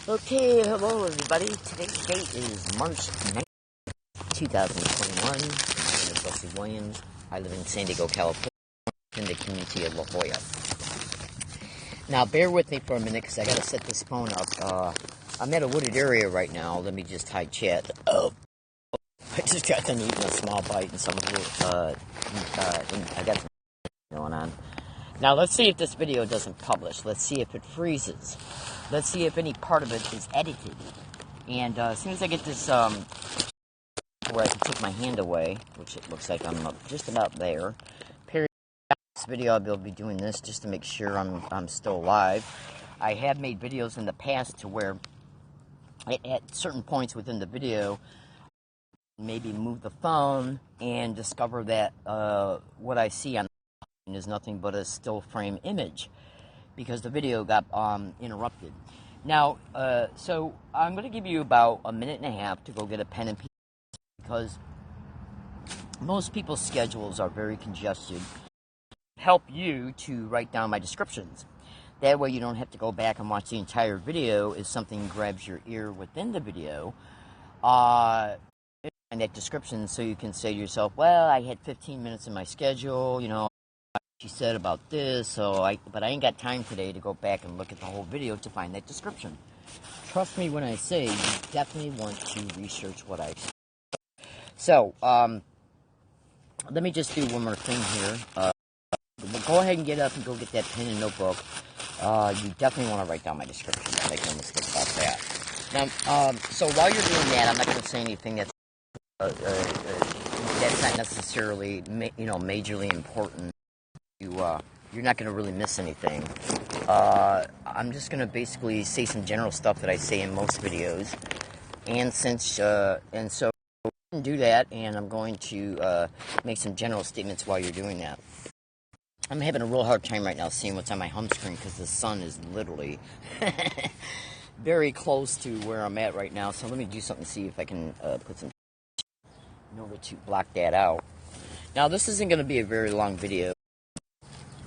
Okay, hello everybody. Today's date is March 9th, 2021. My name is Wesley Williams. I live in San Diego, California, in the community of La Jolla. Now, bear with me for a minute because I got to set this phone up. I'm at a wooded area right now. Let me just hide chat. Oh, I just got done eating a small bite and some I got some going on. Now, let's see if this video doesn't publish. Let's see if it freezes. Let's see if any part of it is edited. And as soon as I get this, where I can take my hand away, which it looks like I'm just about there. Period. This video, I'll be doing this just to make sure I'm still alive. I have made videos in the past to where, at certain points within the video, maybe move the phone and discover that what I see on is nothing but a still frame image because the video got interrupted. Now, so I'm going to give you about a minute and a half to go get a pen and paper because most people's schedules are very congested. Help you to write down my descriptions. That way you don't have to go back and watch the entire video if something grabs your ear within the video. And that description so you can say to yourself, well, I had 15 minutes in my schedule, you know, she said about this, but I ain't got time today to go back and look at the whole video to find that description. Trust me when I say you definitely want to research what I say. So, let me just do one more thing here. Go ahead and get up and go get that pen and notebook. You definitely want to write down my description. Don't make no mistake about that. Now, so while you're doing that, I'm not going to say anything that's not necessarily, majorly important. You're not going to really miss anything. I'm just going to basically say some general stuff that I say in most videos, and so I can do that, and I'm going to make some general statements while you're doing that. I'm having a real hard time right now seeing what's on my home screen because the sun is literally very close to where I'm at right now. So let me do something to see if I can put some in order to block that out. Now, this isn't going to be a very long video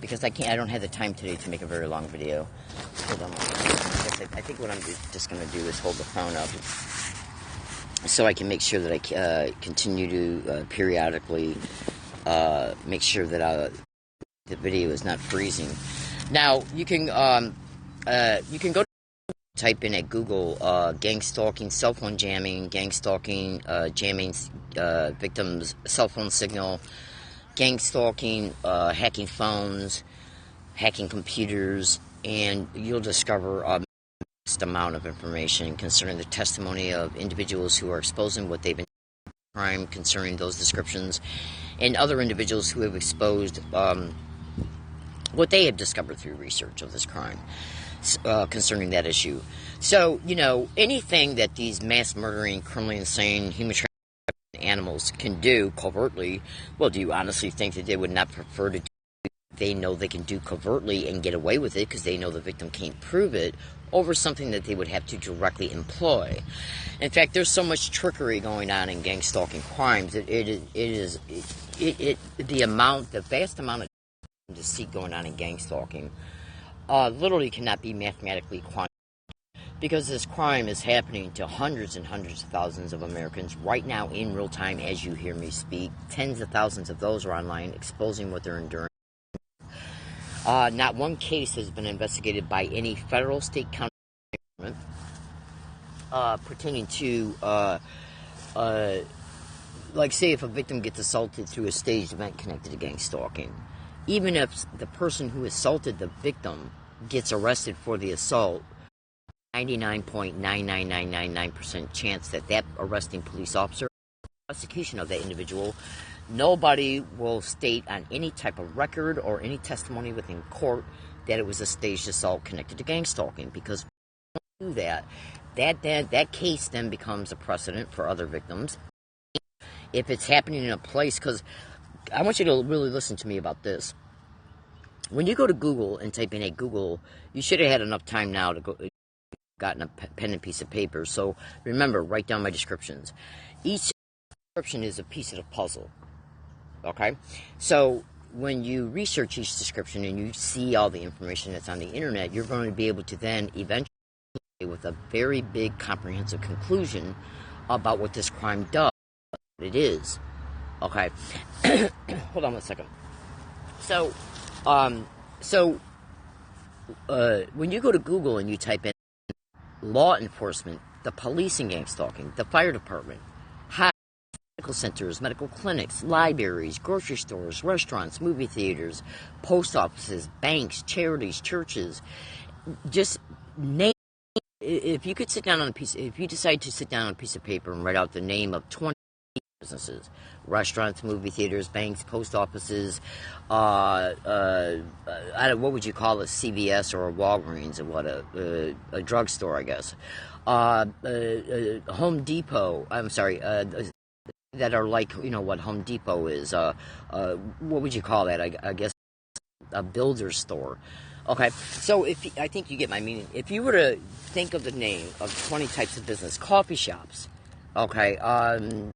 because I don't have the time today to make a very long video. Hold on. I think what I'm just going to do is hold the phone up so I can make sure that I continue to periodically make sure that the video is not freezing. Now, you can go to type in at Google gang stalking, cell phone jamming, gang stalking, jamming victims' cell phone signal, gang stalking, hacking phones, hacking computers, and you'll discover a vast amount of information concerning the testimony of individuals who are exposing what they've been crime concerning those descriptions, and other individuals who have exposed what they have discovered through research of this crime concerning that issue. So, anything that these mass murdering, criminally insane, human trafficking animals can do covertly, well, do you honestly think that they would not prefer to do what they know they can do covertly and get away with it because they know the victim can't prove it over something that they would have to directly employ? In fact, there's so much trickery going on in gang stalking crimes that the vast amount of deceit going on in gang stalking literally cannot be mathematically quantified. Because this crime is happening to hundreds and hundreds of thousands of Americans right now in real time as you hear me speak. Tens of thousands of those are online exposing what they're enduring. Not one case has been investigated by any federal, state, county government pertaining to, like say if a victim gets assaulted through a staged event connected to gang stalking. Even if the person who assaulted the victim gets arrested for the assault, 99.99999% chance that arresting police officer, prosecution of that individual, nobody will state on any type of record or any testimony within court that it was a staged assault connected to gang stalking, because do that case then becomes a precedent for other victims. If it's happening in a place, because I want you to really listen to me about this. When you go to Google and type in at Google, you should have had enough time now to gotten a pen and piece of paper. So remember, write down my descriptions. Each description is a piece of the puzzle. Okay? So when you research each description and you see all the information that's on the internet, you're going to be able to then eventually with a very big comprehensive conclusion about what this crime does, what it is. Okay, hold on one second. So, when you go to Google and you type in law enforcement, the police and gang stalking, the fire department, medical centers, medical clinics, libraries, grocery stores, restaurants, movie theaters, post offices, banks, charities, churches, just name. If you could sit down on if you decide to sit down on a piece of paper and write out the name of 20 businesses, restaurants, movie theaters, banks, post offices, what would you call a CVS or a Walgreens, or what, a drugstore, I guess, Home Depot, I'm sorry, that are like, what Home Depot is, what would you call that, I guess, a builder's store. Okay, so I think you get my meaning. If you were to think of the name of 20 types of business, coffee shops, okay, and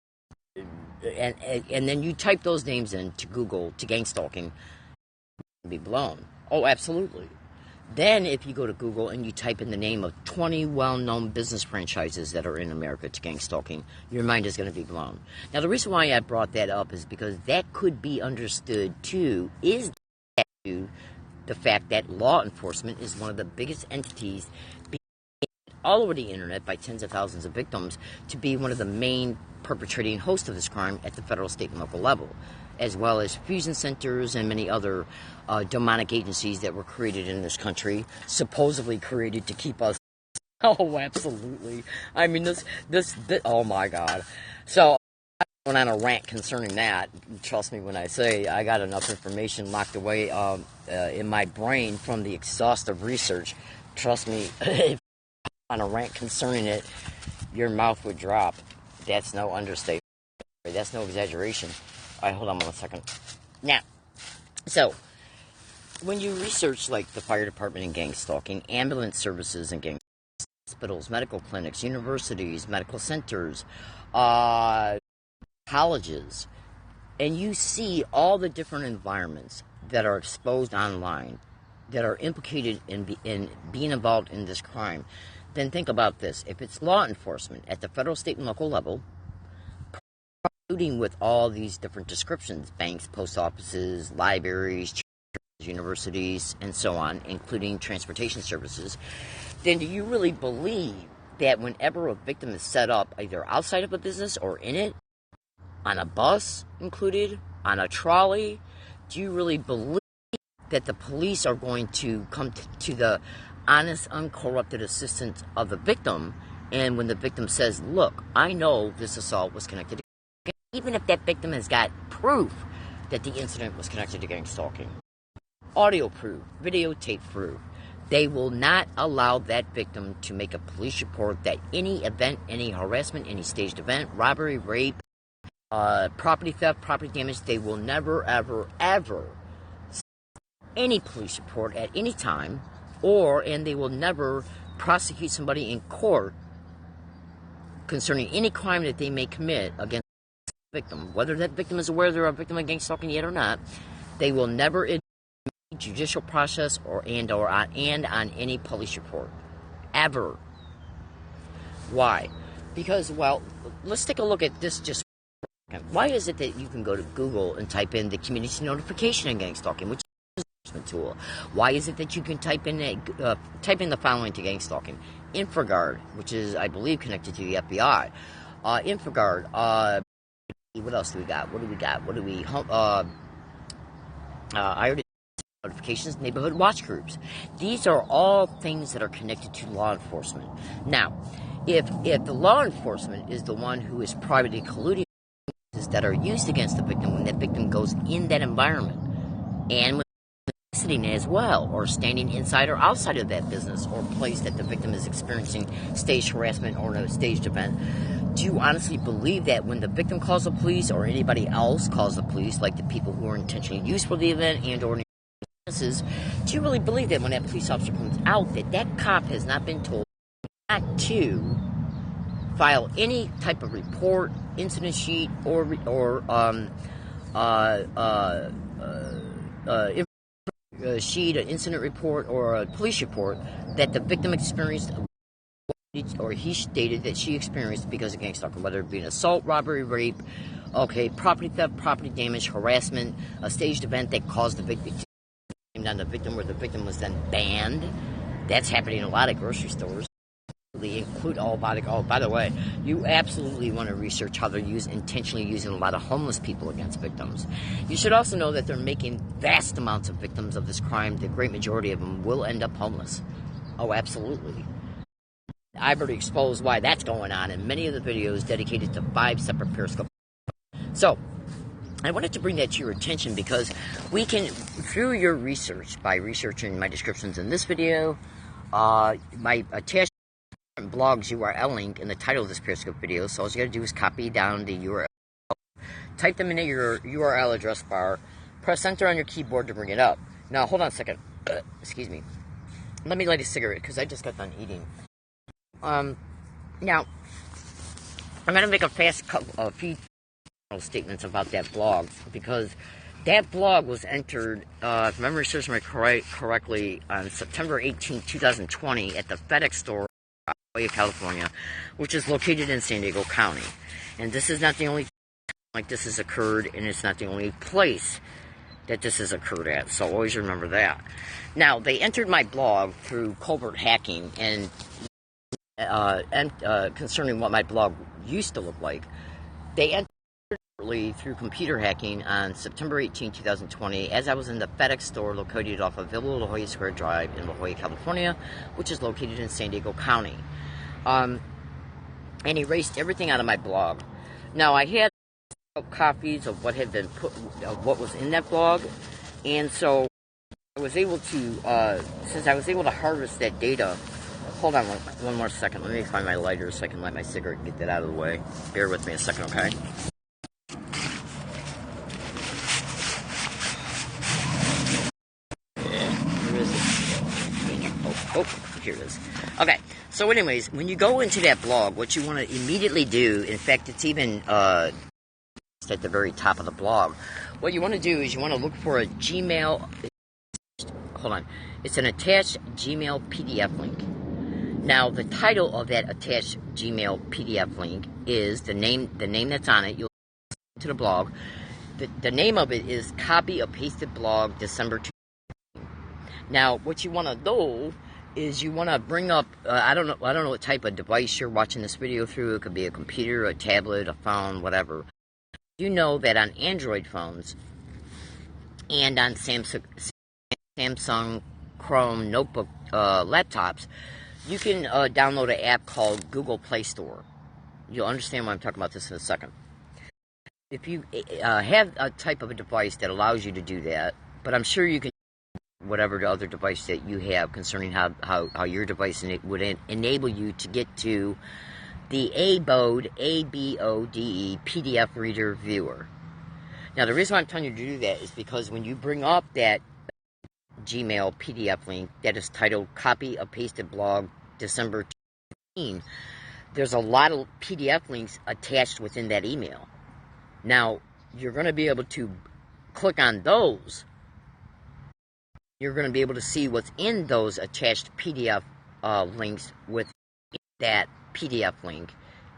then you type those names into Google to gang stalking, be blown. Oh, absolutely. Then if you go to Google and you type in the name of 20 well-known business franchises that are in America to gang stalking, your mind is going to be blown. Now, the reason why I brought that up is because that could be understood too, is that to the fact that law enforcement is one of the biggest entities all over the internet by tens of thousands of victims to be one of the main perpetrating hosts of this crime at the federal, state, and local level, as well as fusion centers and many other demonic agencies that were created in this country, supposedly created to keep us. Oh, absolutely. I mean, this oh my God. So, I went on a rant concerning that. Trust me when I say I got enough information locked away in my brain from the exhaustive research. Trust me, if on a rant concerning it, your mouth would drop. That's no understatement. That's no exaggeration. All right, hold on 1 second. Now, so when you research like the fire department and gang stalking, ambulance services and gang hospitals, medical clinics, universities, medical centers, colleges, and you see all the different environments that are exposed online that are implicated in being involved in this crime, then think about this. If it's law enforcement at the federal, state, and local level, including with all these different descriptions, banks, post offices, libraries, churches, universities, and so on, including transportation services, then do you really believe that whenever a victim is set up either outside of a business or in it, on a bus included, on a trolley, do you really believe that the police are going to come to the honest, uncorrupted assistance of the victim, and when the victim says, look, I know this assault was connected to, even if that victim has got proof that the incident was connected to gang stalking, audio proof, videotape proof, they will not allow that victim to make a police report that any event, any harassment, any staged event, robbery, rape, property theft, property damage, they will never, ever, ever any police report at any time, and they will never prosecute somebody in court concerning any crime that they may commit against the victim. Whether that victim is aware they're a victim of gang stalking yet or not, they will never admit judicial process and on any police report. Ever. Why? Because, well, let's take a look at this just. Why is it that you can go to Google and type in the community notification in gang stalking, which is an enforcement tool? Why is it that you can type in the following to gang stalking? InfraGard, which is, I believe, connected to the FBI. InfraGard. What else do we got? I already notifications, neighborhood watch groups. These are all things that are connected to law enforcement. Now, if the law enforcement is the one who is privately colluding that are used against the victim when that victim goes in that environment, and when sitting as well, or standing inside or outside of that business or place that the victim is experiencing staged harassment or a staged event, do you honestly believe that when the victim calls the police or anybody else calls the police, like the people who are intentionally used for the event and or businesses, do you really believe that when that police officer comes out that cop has not been told not to file any type of report, incident sheet, or sheet, an incident report, or a police report that the victim experienced he stated that she experienced because of gang stalking, whether it be an assault, robbery, rape, okay, property theft, property damage, harassment, a staged event that caused the victim to blame on the victim, where the victim was then banned. That's happening in a lot of grocery stores. They include by the way, you absolutely want to research how they're intentionally using a lot of homeless people against victims. You should also know that they're making vast amounts of victims of this crime. The great majority of them will end up homeless. Oh, absolutely. I've already exposed why that's going on in many of the videos dedicated to 5 separate Periscope. So, I wanted to bring that to your attention because we can, through your research, by researching my descriptions in this video, my attached blog's URL link in the title of this Periscope video, so all you gotta do is copy down the URL, type them into your URL address bar, press enter on your keyboard to bring it up. Now, hold on a second. Excuse me. Let me light a cigarette because I just got done eating. Now, I'm going to make a few statements about that blog, because that blog was entered, if memory serves me correctly, on September 18, 2020 at the FedEx store in La Jolla, California, which is located in San Diego County. And this is not the only time like this has occurred, and it's not the only place that this has occurred at, so always remember that. Now, they entered my blog through covert hacking, and concerning what my blog used to look like, they entered through computer hacking on September 18, 2020, as I was in the FedEx store located off of Villa La Jolla Square Drive in La Jolla, California, which is located in San Diego County, and erased everything out of my blog. Now, I had copies of what had been of what was in that blog, and so I was able to, since I was able to harvest that data. Hold on one more second. Let me find my lighter so I can light my cigarette and get that out of the way. Bear with me a second, okay? Where is it? Oh, here it is. Okay, so anyways, when you go into that blog, what you want to immediately do, in fact, it's even at the very top of the blog, what you want to do is you want to look for a Gmail, hold on, it's an attached Gmail PDF link. Now, the title of that attached Gmail PDF link is the name that's on it. You'll listen to the blog. The name of it is Copy a Pasted Blog December 2019. Now, what you want to do is you want to bring up, I don't know what type of device you're watching this video through. It could be a computer, a tablet, a phone, whatever. You know that on Android phones and on Samsung Chrome notebook laptops, you can download an app called Google Play Store. You'll understand why I'm talking about this in a second. If you have a type of a device that allows you to do that, but I'm sure you can whatever the other device that you have concerning how your device would enable you to get to the ABODE, A-B-O-D-E, PDF Reader Viewer. Now, the reason why I'm telling you to do that is because when you bring up that Gmail PDF link that is titled Copy a Pasted Blog December 2019, there's a lot of PDF links attached within that email. Now, you're going to be able to click on those. You're going to be able to see what's in those attached PDF links with that PDF link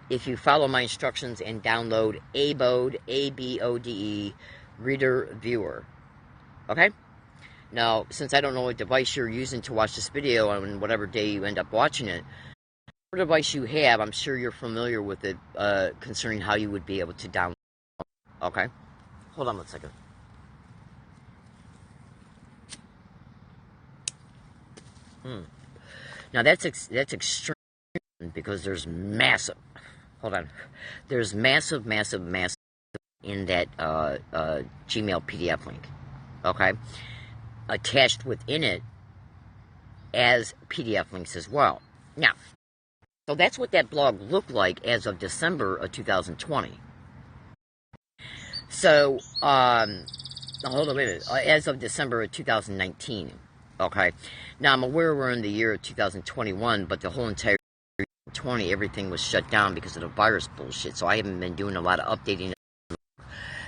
if you follow my instructions and download ABODE, A-B-O-D-E, Reader Viewer. Okay? Now, since I don't know what device you're using to watch this video on whatever day you end up watching it, whatever device you have, I'm sure you're familiar with it concerning how you would be able to download it. Okay? Hold on one second. Now, that's extreme because there's massive, there's massive in that Gmail PDF link. Okay? Attached within it as PDF links as well. Now, so that's what that blog looked like as of December of 2020. So, hold on, wait a minute. As of December of 2019. Okay? Now, I'm aware we're in the year of 2021, but the whole entire 2020, everything was shut down because of the virus bullshit, so I haven't been doing a lot of updating.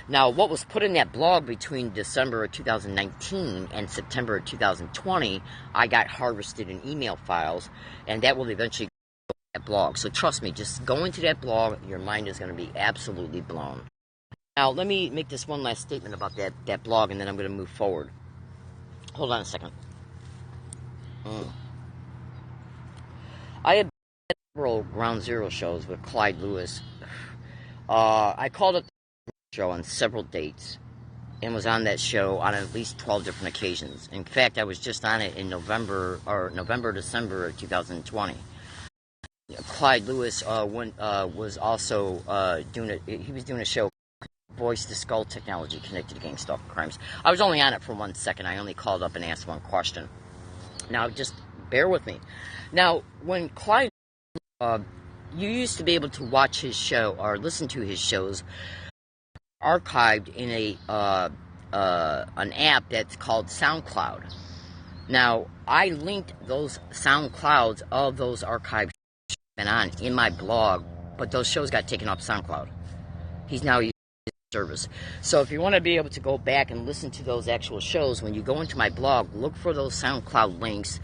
Now, what was put in that blog between December of 2019 and September of 2020, I got harvested in email files, and that will eventually that blog. So trust me, just go into that blog, your mind is going to be absolutely blown. Now, let me make this one last statement about that blog, and then I'm going to move forward. Hold on a second. I had several Ground Zero shows with Clyde Lewis. I called up the show on several dates and was on that show on at least 12 different occasions. In fact, I was just on it in November, December of 2020. Clyde Lewis was also doing a show, Voice to Skull Technology Connected to Gang Stalking Crimes. I was only on it for 1 second. I only called up and asked one question. Now, just bear with me. Now, when Clyde, you used to be able to watch his show or listen to his shows archived in an app that's called SoundCloud. Now, I linked those SoundClouds of those archived shows been on in my blog, but those shows got taken off SoundCloud. He's now using his service. So if you want to be able to go back and listen to those actual shows, when you go into my blog, look for those SoundCloud links.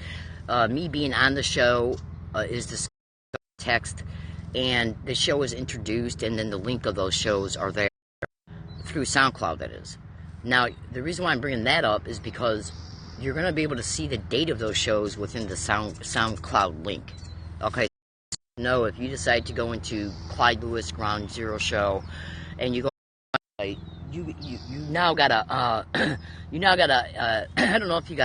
Me being on the show is the text, and the show is introduced, and then the link of those shows are there through SoundCloud, that is. Now, the reason why I'm bringing that up is because you're going to be able to see the date of those shows within the SoundCloud link. Okay, so if you decide to go into Clyde Lewis Ground Zero show, and you go, you now gotta, I don't know if you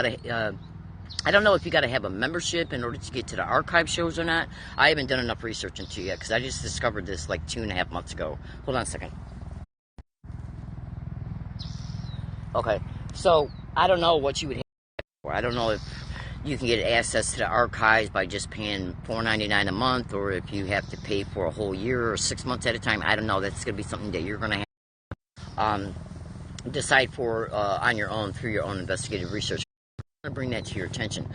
gotta have a membership in order to get to the archive shows or not. I haven't done enough research into it yet, because I just discovered this like 2.5 months ago. Hold on a second. Okay, so I don't know what you would have for. I don't know if you can get access to the archives by just paying $4.99 a month, or if you have to pay for a whole year or 6 months at a time. I don't know. That's going to be something that you're going to have decide for on your own through your own investigative research. I'm going to bring that to your attention.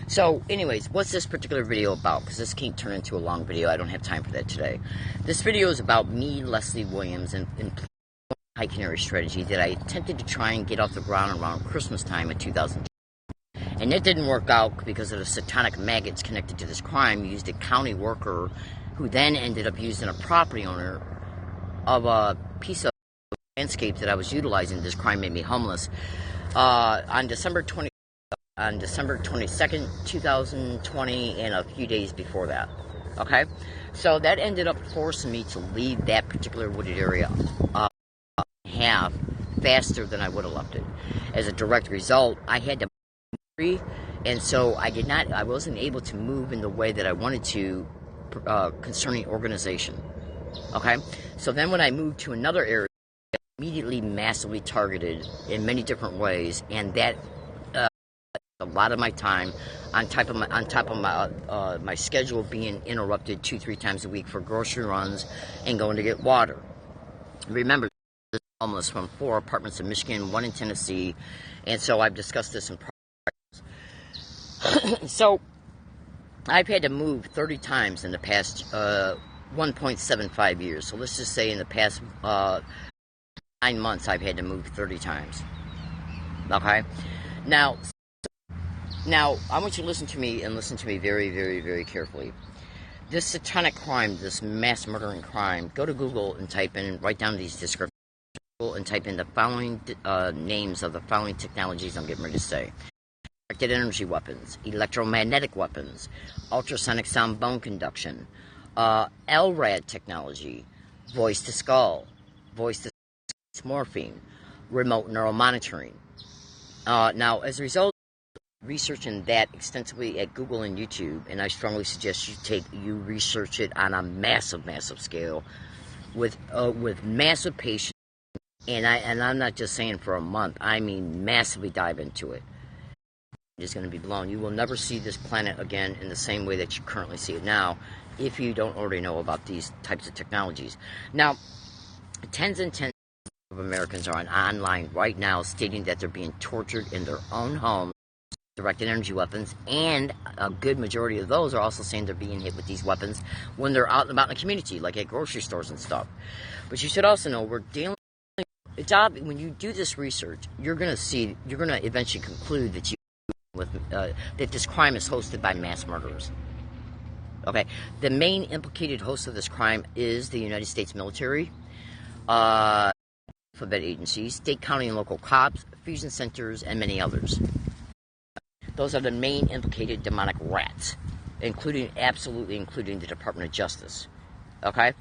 So, anyways, what's this particular video about? Because this can't turn into a long video. I don't have time for that today. This video is about me, Leslie Williams, and high canary strategy that I attempted to try and get off the ground around Christmas time of 2002. And it didn't work out because of the satanic maggots connected to this crime. Used a county worker who then ended up using a property owner of a piece of landscape that I was utilizing. This crime made me homeless. On December 22nd, 2020, and a few days before that. Okay? So that ended up forcing me to leave that particular wooded area half faster than I would have left it. As a direct result, I had to move, and so I wasn't able to move in the way that I wanted to concerning organization. Okay? So then when I moved to another area, I immediately massively targeted in many different ways, and that a lot of my time on top of my schedule being interrupted 2-3 times a week for grocery runs and going to get water. Remember, homeless from 4 apartments in Michigan, 1 in Tennessee, and so I've discussed this in prior. So I've had to move 30 times in the past 1.75 years. So let's just say in the past 9 months I've had to move 30 times. Okay? Now I want you to listen to me, and listen to me very, very, very carefully. This satanic crime, this mass murdering crime, go to Google and write down these descriptions, and type in the following names of the following technologies I'm getting ready to say. Directed energy weapons, electromagnetic weapons, ultrasonic sound bone conduction, LRAD technology, voice to skull, voice to morphine, remote neural monitoring. Now, as a result of researching that extensively at Google and YouTube, and I strongly suggest you research it on a massive, massive scale with massive patience. And I'm not just saying for a month. I mean massively dive into it. It's going to be blown. You will never see this planet again in the same way that you currently see it now, if you don't already know about these types of technologies. Now, tens and tens of Americans are online right now stating that they're being tortured in their own homes, directed energy weapons, and a good majority of those are also saying they're being hit with these weapons when they're out and about in the community, like at grocery stores and stuff. But you should also know we're dealing. It's obvious when you do this research, you're going to eventually conclude that that this crime is hosted by mass murderers. Okay, the main implicated host of this crime is the United States military, alphabet agencies, state, county, and local cops, fusion centers, and many others. Those are the main implicated demonic rats, absolutely including the Department of Justice. Okay,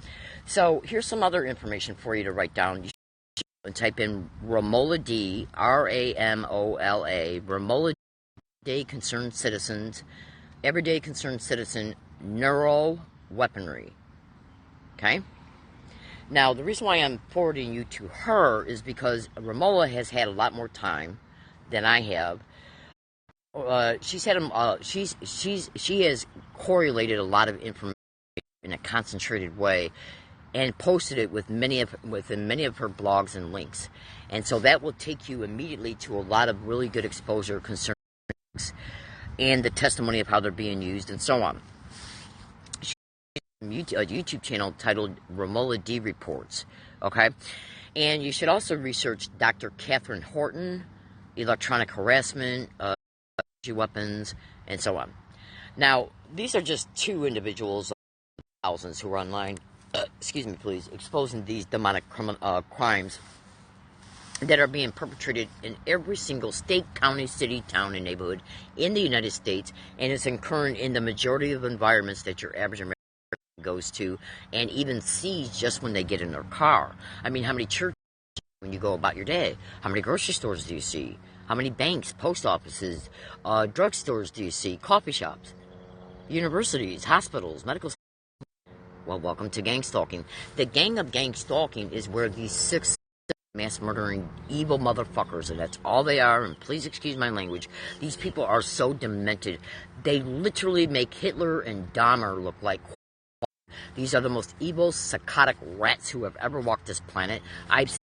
so here's some other information for you to write down. You should type in Ramola D, R-A-M-O-L-A, Ramola D, concerned citizens, everyday concerned citizen, neural weaponry. Okay? Now, the reason why I'm forwarding you to her is because Ramola has had a lot more time than I have. She's had she has correlated a lot of information in a concentrated way and posted it within many of her blogs and links, and so that will take you immediately to a lot of really good exposure concerning and the testimony of how they're being used and so on. She has a YouTube channel titled Ramola D Reports. Okay, and you should also research Dr. Catherine Horton, electronic harassment, weapons, and so on. Now, these are just two individuals, thousands who are online, excuse me please, exposing these demonic crimes that are being perpetrated in every single state, county, city, town, and neighborhood in the United States, and it's occurring in the majority of environments that your average American goes to and even sees just when they get in their car. I mean, how many churches when you go about your day? How many grocery stores do you see? How many banks, post offices, drugstores do you see? Coffee shops, universities, hospitals, medical schools? Well, welcome to gang stalking. The gang of gang stalking is where these 6 mass murdering evil motherfuckers, and that's all they are, and please excuse my language, these people are so demented. They literally make Hitler and Dahmer look like these are the most evil, psychotic rats who have ever walked this planet. I've seen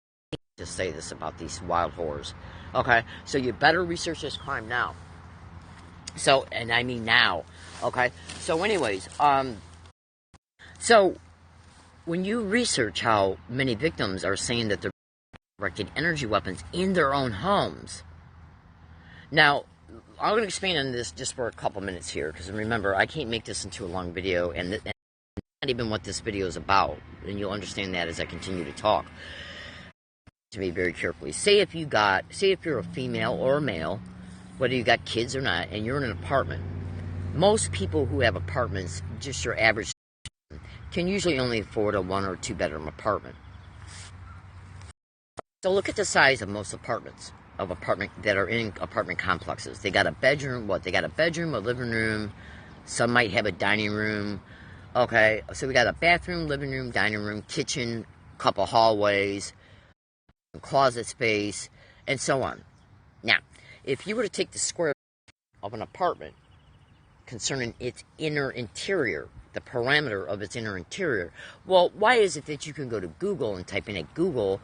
to say this about these wild whores. Okay, so you better research this crime now. So, and I mean now. Okay, so anyways, so when you research how many victims are saying that they're directed energy weapons in their own homes. Now, I'm going to expand on this just for a couple minutes here, because remember, I can't make this into a long video, and not even what this video is about, and you'll understand that as I continue to talk. To me very carefully. Say if you're a female or a male, whether you got kids or not, and you're in an apartment. Most people who have apartments, just your average, can usually only afford a 1 or 2 bedroom apartment. So look at the size of most apartments that are in apartment complexes. They got a bedroom, they got a bedroom, a living room, some might have a dining room. Okay, so we got a bathroom, living room, dining room, kitchen, couple hallways, closet space, and so on. Now, if you were to take the square of an apartment concerning its inner interior, the parameter of its inner interior, well, why is it that you can go to Google and type in at Google,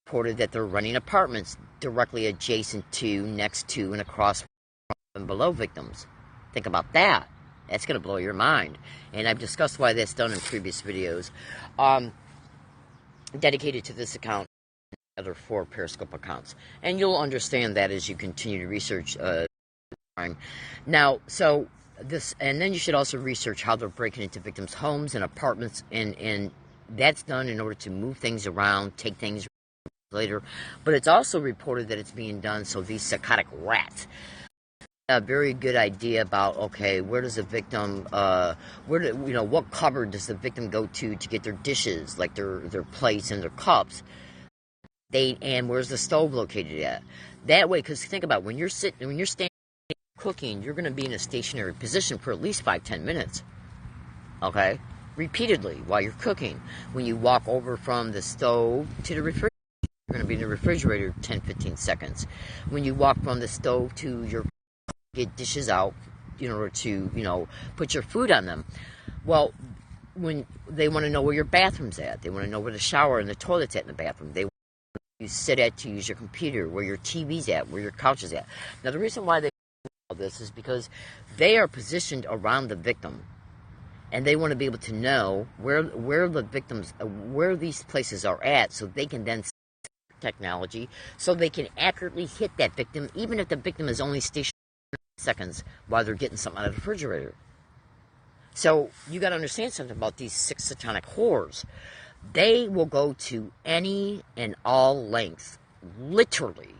reported that they're running apartments directly adjacent to, next to, and across and below victims? Think about that. That's going to blow your mind. And I've discussed why that's done in previous videos dedicated to this account. Other 4 Periscope accounts, and you'll understand that as you continue to research crime. Now, so this, and then you should also research how they're breaking into victims' homes and apartments, and that's done in order to move things around, take things later. But it's also reported that it's being done so these psychotic rats a very good idea about, okay, where does the victim, what cupboard does the victim go to get their dishes, like their plates and their cups. And where's the stove located at? That way, because think about it, when you're standing cooking, you're going to be in a stationary position for at least 5-10 minutes. Okay? Repeatedly while you're cooking. When you walk over from the stove to the refrigerator, you're going to be in the refrigerator 10-15 seconds. When you walk from the stove to your get dishes out in order to, put your food on them. Well, when they want to know where your bathroom's at, they want to know where the shower and the toilet's at in the bathroom. They you sit at to use your computer, where your TV's at, where your couch is at. Now, the reason why they do all this is because they are positioned around the victim, and they want to be able to know where the victims, where these places are at, so they can then technology, so they can accurately hit that victim, even if the victim is only stationed 30 seconds while they're getting something out of the refrigerator. So you got to understand something about these 6 satanic whores. They will go to any and all lengths, literally,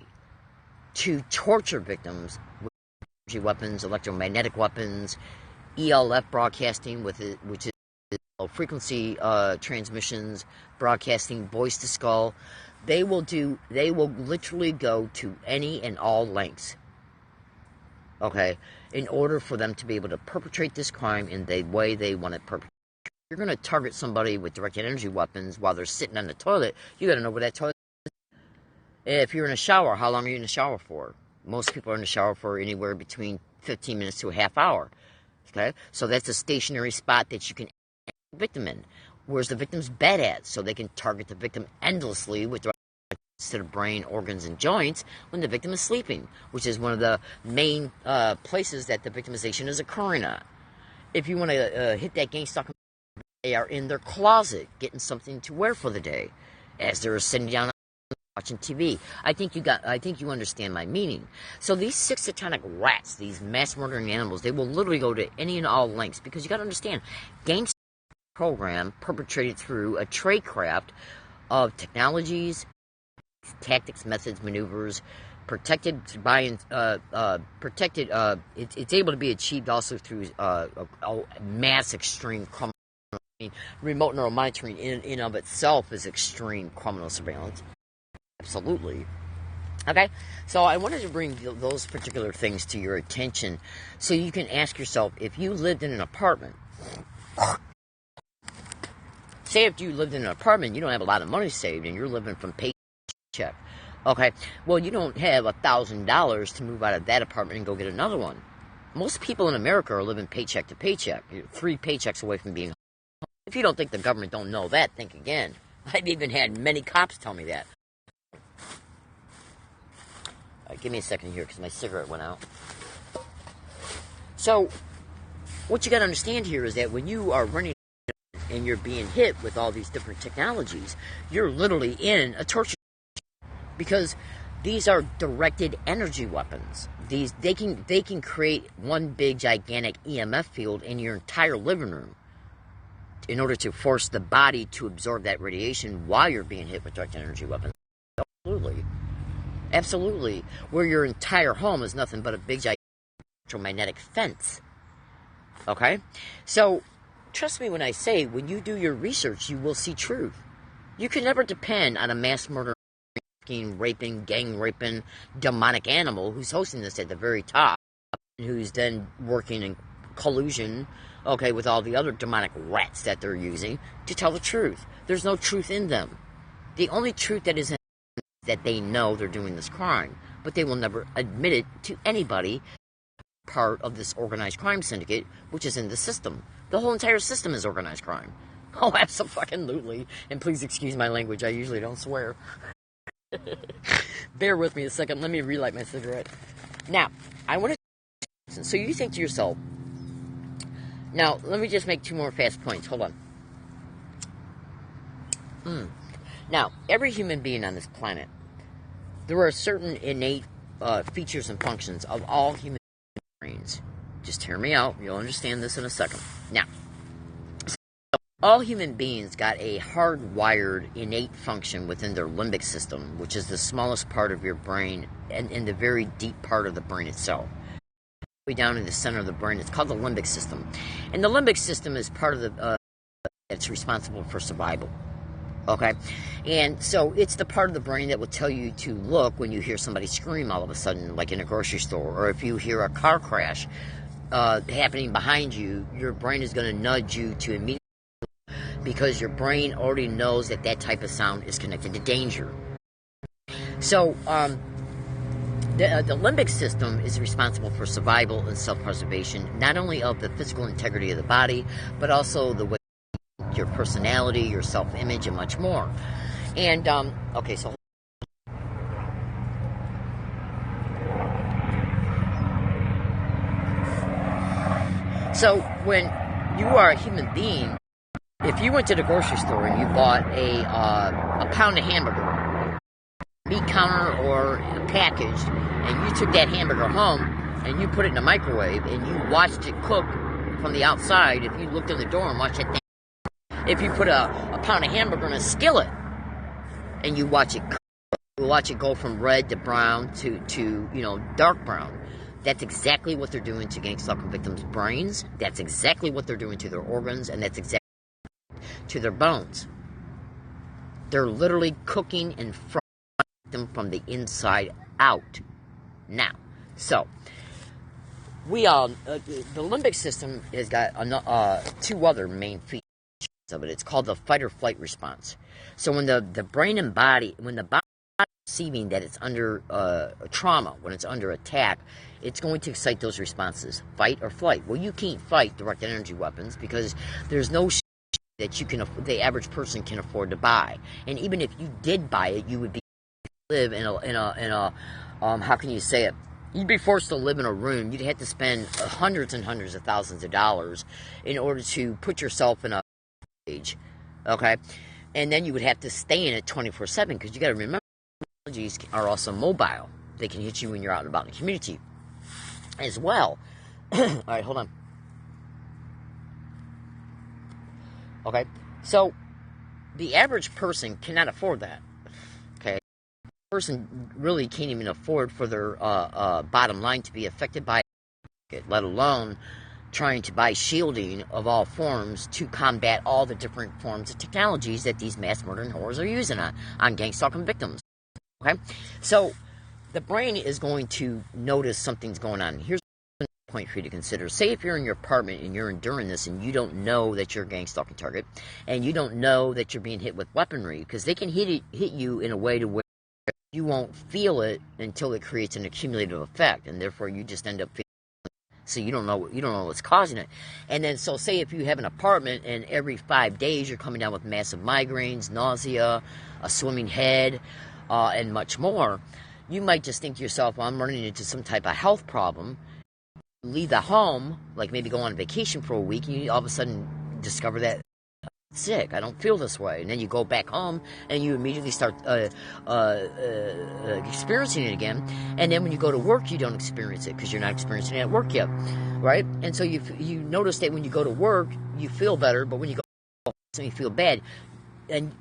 to torture victims with energy weapons, electromagnetic weapons, ELF broadcasting, which is frequency transmissions, broadcasting voice to skull. They will literally go to any and all lengths, okay, in order for them to be able to perpetrate this crime in the way they want it perpetrated. If you're going to target somebody with directed energy weapons while they're sitting on the toilet, you got to know where that toilet is. If you're in a shower, how long are you in the shower for? Most people are in the shower for anywhere between 15 minutes to a half hour. Okay? So that's a stationary spot that you can aim the victim in. Where's the victim's bed at? So they can target the victim endlessly with the instead of brain, organs, and joints when the victim is sleeping, which is one of the main places that the victimization is occurring at. If you want to hit that gang stalker, they are in their closet getting something to wear for the day as they're sitting down watching TV. I think you understand my meaning. So these 6 satanic rats, these mass murdering animals, they will literally go to any and all lengths, because you got to understand, gang program perpetrated through a tradecraft of technologies, tactics, methods, maneuvers, protected by it's able to be achieved also through mass extreme criminal. I mean, remote neural monitoring in of itself is extreme criminal surveillance. Absolutely. Okay, so I wanted to bring those particular things to your attention so you can ask yourself, if you lived in an apartment, say if you lived in an apartment, you don't have a lot of money saved and you're living from paycheck. Okay, well, you don't have $1,000 to move out of that apartment and go get another one. Most people in America are living paycheck to paycheck. You're 3 paychecks away from being home. If you don't think the government don't know that, think again. I've even had many cops tell me that. All right, give me a second here because my cigarette went out. So, what you got to understand here is that when you are running and you're being hit with all these different technologies, you're literally in a torture, because these are directed energy weapons. They can create one big gigantic EMF field in your entire living room in order to force the body to absorb that radiation while you're being hit with directed energy weapons. Absolutely. Where your entire home is nothing but a big gigantic electromagnetic fence. Okay? So, trust me when I say, when you do your research, you will see truth. You can never depend on a mass murder, raping, gang raping, demonic animal who's hosting this at the very top, and who's then working in collusion, okay, with all the other demonic rats that they're using to tell the truth. There's no truth in them. The only truth that is in them is that they know they're doing this crime, but they will never admit it to anybody part of this organized crime syndicate, which is in the system. The whole entire system is organized crime. Oh, absolutely. And please excuse my language. I usually don't swear. Bear with me a second. Let me relight my cigarette. Now, I want to... So you think to yourself... Now, let me just make 2 more fast points. Hold on. Now, every human being on this planet, there are certain innate features and functions of all human brains. Just hear me out. You'll understand this in a second. Now, all human beings got a hardwired innate function within their limbic system, which is the smallest part of your brain and in the very deep part of the brain itself. Way down in the center of the brain, it's called the limbic system. And the limbic system is part of the it's responsible for survival. Okay? And so it's the part of the brain that will tell you to look when you hear somebody scream all of a sudden, like in a grocery store, or if you hear a car crash happening behind you, your brain is going to nudge you to immediately, because your brain already knows that that type of sound is connected to danger. So, the limbic system is responsible for survival and self-preservation, not only of the physical integrity of the body, but also the way your personality, your self-image, and much more. And, okay, so... So, when you are a human being, if you went to the grocery store and you bought a pound of hamburger, meat counter or packaged, and you took that hamburger home and you put it in the microwave and you watched it cook from the outside, if you looked in the door and watched that thing, if you put a pound of hamburger in a skillet and you watch it go from red to brown to dark brown, that's exactly what they're doing to gang stalking victims' brains. That's exactly what they're doing to their organs, and that's exactly to their bones. They're literally cooking and frying them from the inside out. Now, so we all the limbic system has got two other main features of it. It's called the fight or flight response. So when the brain and body, when the body is perceiving that it's under trauma, when it's under attack, it's going to excite those responses, fight or flight. Well, you can't fight directed energy weapons because there's no that the average person can afford to buy. And even if you did buy it, you would be live in a how can you say it? You'd be forced to live in a room. You'd have to spend hundreds and hundreds of thousands of dollars in order to put yourself in a stage, okay? And then you would have to stay in it 24/7 because you got to remember, technologies are also mobile. They can hit you when you're out and about in the community as well. All right, hold on. Okay, so the average person cannot afford that. Okay, the person really can't even afford for their bottom line to be affected by it, let alone trying to buy shielding of all forms to combat all the different forms of technologies that these mass murdering whores are using on gang stalking victims. Okay, so the brain is going to notice something's going on. Here's point for you to consider. Say if you're in your apartment and you're enduring this and you don't know that you're a gang stalking target and you don't know that you're being hit with weaponry, because they can hit you in a way to where you won't feel it until it creates an accumulative effect, and therefore you just end up feeling it. So you don't know what's causing it. And then so say if you have an apartment and every 5 days you're coming down with massive migraines, nausea, a swimming head, and much more, you might just think to yourself, well, I'm running into some type of health problem. Leave the home, like maybe go on vacation for a week, and you all of a sudden discover that I'm sick, I don't feel this way. And then you go back home and you immediately start experiencing it again. And then when you go to work, you don't experience it because you're not experiencing it at work yet, right? And so you notice that when you go to work, you feel better, but when you go home, you feel bad.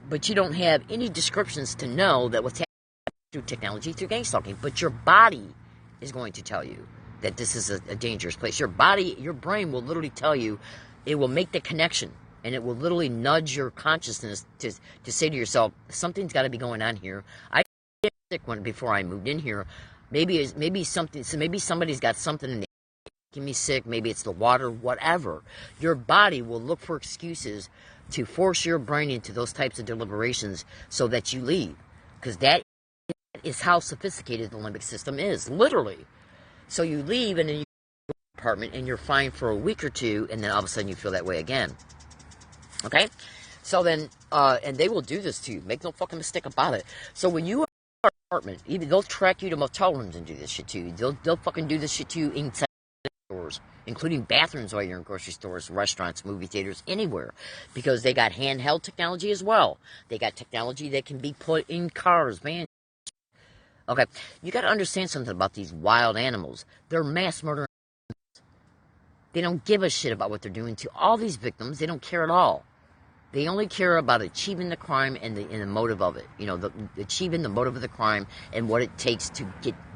But you don't have any descriptions to know that what's happening through technology, through gang stalking. But your body is going to tell you that this is a dangerous place. Your body, your brain will literally tell you, it will make the connection, and it will literally nudge your consciousness to say to yourself, something's got to be going on here. I was sick before I moved in here. Maybe somebody's got something in the making me sick. Maybe it's the water, whatever. Your body will look for excuses to force your brain into those types of deliberations so that you leave, because that is how sophisticated the limbic system is, literally. So you leave and then you go to the apartment and you're fine for a week or two, and then all of a sudden you feel that way again. Okay? So then, and they will do this to you. Make no fucking mistake about it. So when you are in an apartment, even they'll track you to motel rooms and do this shit to you. They'll fucking do this shit to you inside stores, including bathrooms while you're in grocery stores, restaurants, movie theaters, anywhere. Because they got handheld technology as well. They got technology that can be put in cars, vans. Okay, you got to understand something about these wild animals. They're mass murderers. They don't give a shit about what they're doing to all these victims. They don't care at all. They only care about achieving the crime and the motive of it. You know, achieving the motive of the crime and what it takes to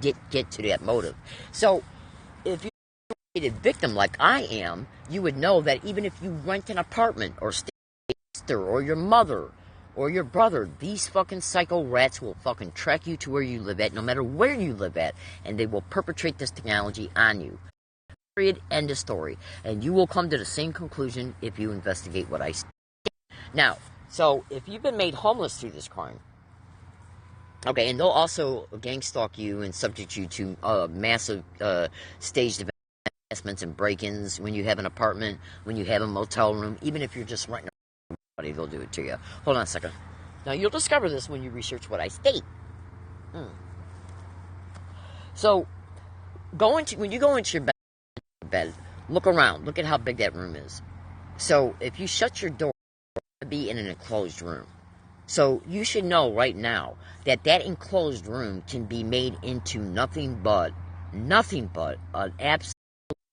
get to that motive. So, if you're a victim like I am, you would know that even if you rent an apartment or stay with your sister or your mother or your brother, these fucking psycho rats will fucking track you to where you live at, no matter where you live at, and they will perpetrate this technology on you. Period. End of story. And you will come to the same conclusion if you investigate what I say. Now, so if you've been made homeless through this crime, okay, and they'll also gang stalk you and subject you to massive staged investments and break-ins when you have an apartment, when you have a motel room, even if you're just renting. They'll do it to you. Hold on a second. Now, you'll discover this when you research what I state. So, when you go into your bed, look around. Look at how big that room is. So, if you shut your door, you're going to be in an enclosed room. So, you should know right now that enclosed room can be made into nothing but an absolute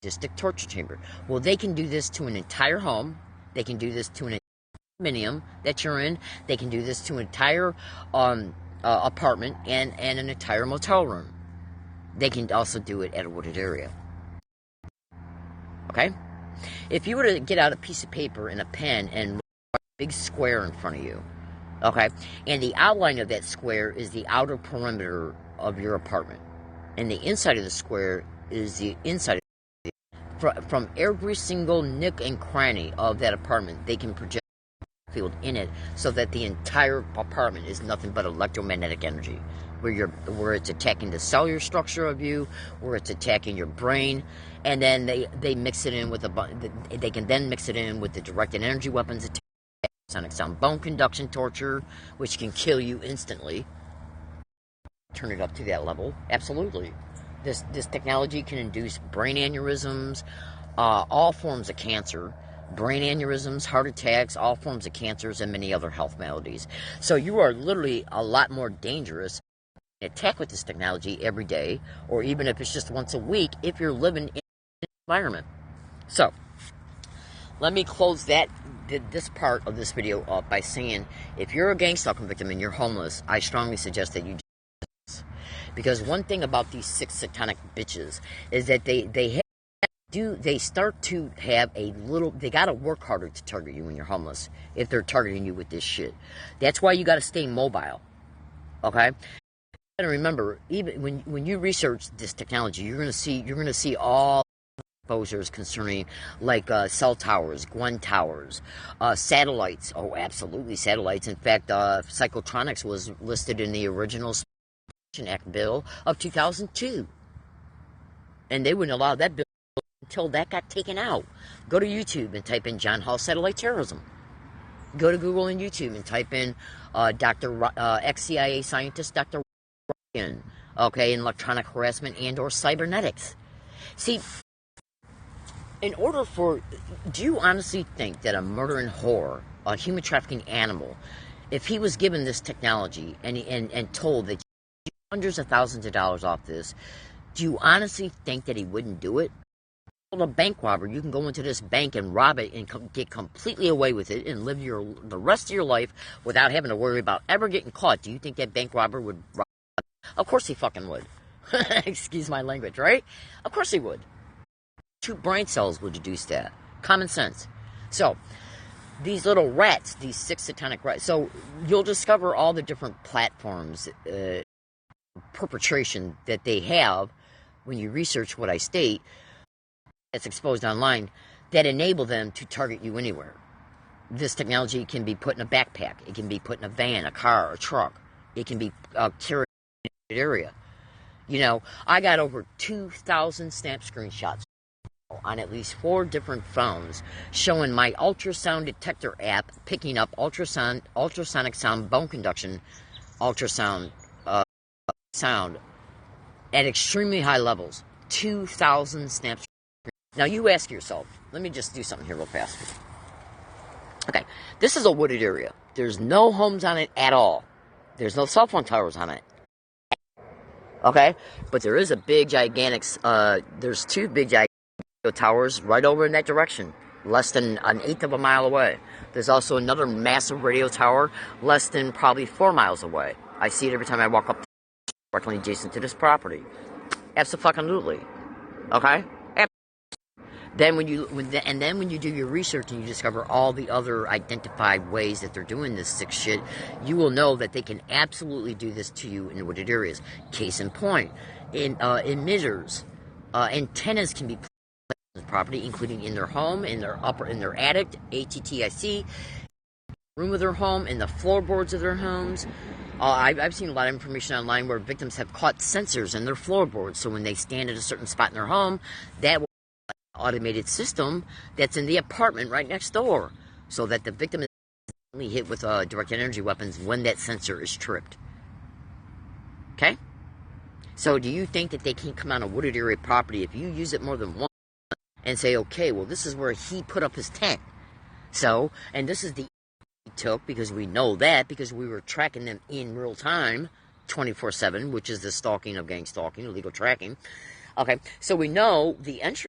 sadistic torture chamber. Well, they can do this to an entire home. They can do this to an condominium that you're in. They can do this to an entire apartment and an entire motel room. They can also do it at a wooded area. Okay? If you were to get out a piece of paper and a pen and write a big square in front of you, okay, and the outline of that square is the outer perimeter of your apartment, and the inside of the square is the inside of from every single nook and cranny of that apartment, they can project a field in it so that the entire apartment is nothing but electromagnetic energy, where it's attacking the cellular structure of you, where it's attacking your brain, and then they mix it in with they can then mix it in with the directed energy weapons, sonic sound bone conduction torture, which can kill you instantly. Turn it up to that level, absolutely. This technology can induce brain aneurysms, all forms of cancer, brain aneurysms, heart attacks, all forms of cancers, and many other health maladies. So you are literally a lot more dangerous attack with this technology every day, or even if it's just once a week, if you're living in an environment. So let me close this part of this video up by saying, if you're a gang stalking victim and you're homeless, I strongly suggest that you do this. Because one thing about these 6 satanic bitches is that they start to have they gotta work harder to target you when you're homeless, if they're targeting you with this shit. That's why you gotta stay mobile. Okay? And remember, even when you research this technology, you're gonna see all exposures concerning, like, cell towers, Gwen towers, satellites. Oh, absolutely, satellites. In fact, Psychotronics was listed in the original Act bill of 2002, and they wouldn't allow that bill until that got taken out. Go to YouTube and type in John Hall satellite terrorism. Go to Google and YouTube and type in ex-CIA scientist Dr. Ryan, okay, in electronic harassment and or cybernetics. See, do you honestly think that a murdering whore, a human trafficking animal, if he was given this technology and told that hundreds of thousands of dollars off this, do you honestly think that he wouldn't do it? A bank robber, you can go into this bank and rob it and get completely away with it and live the rest of your life without having to worry about ever getting caught. Do you think that bank robber would rob? Of course he fucking would. Excuse my language, right? Of course he would. 2 brain cells would deduce that. Common sense. So, these little rats, these 6 satanic rats, so you'll discover all the different platforms, perpetration that they have when you research what I state that's exposed online that enable them to target you anywhere. This technology can be put in a backpack. It can be put in a van, a car, a truck. It can be carried in an area. You know, I got over 2,000 snap screenshots on at least 4 different phones showing my ultrasound detector app picking up ultrasonic sound bone conduction, ultrasound sound at extremely high levels. 2,000 snaps. Now you ask yourself, let me just do something here real fast. Okay, this is a wooded area. There's no homes on it at all. There's no cell phone towers on it. Okay, but there is a big gigantic, there's 2 big gigantic towers right over in that direction, less than an eighth of a mile away. There's also another massive radio tower less than probably 4 miles away. I see it every time I walk up directly adjacent to this property. Absolutely. Okay? Then when you do your research and you discover all the other identified ways that they're doing this sick shit, you will know that they can absolutely do this to you in wooded areas. Case in point, in emitters, antennas can be placed on the property, including in their home, in their attic, ATTIC, room of their home, in the floorboards of their homes. I've seen a lot of information online where victims have caught sensors in their floorboards, so when they stand at a certain spot in their home, that will be an automated system that's in the apartment right next door, so that the victim is only hit with directed energy weapons when that sensor is tripped. Okay? So do you think that they can come on a wooded area property if you use it more than once and say, okay, well, this is where he put up his tent. So, and this is the took, because we know that, because we were tracking them in real time 24/7, which is the stalking of gang stalking, illegal tracking. Okay, so we know the entry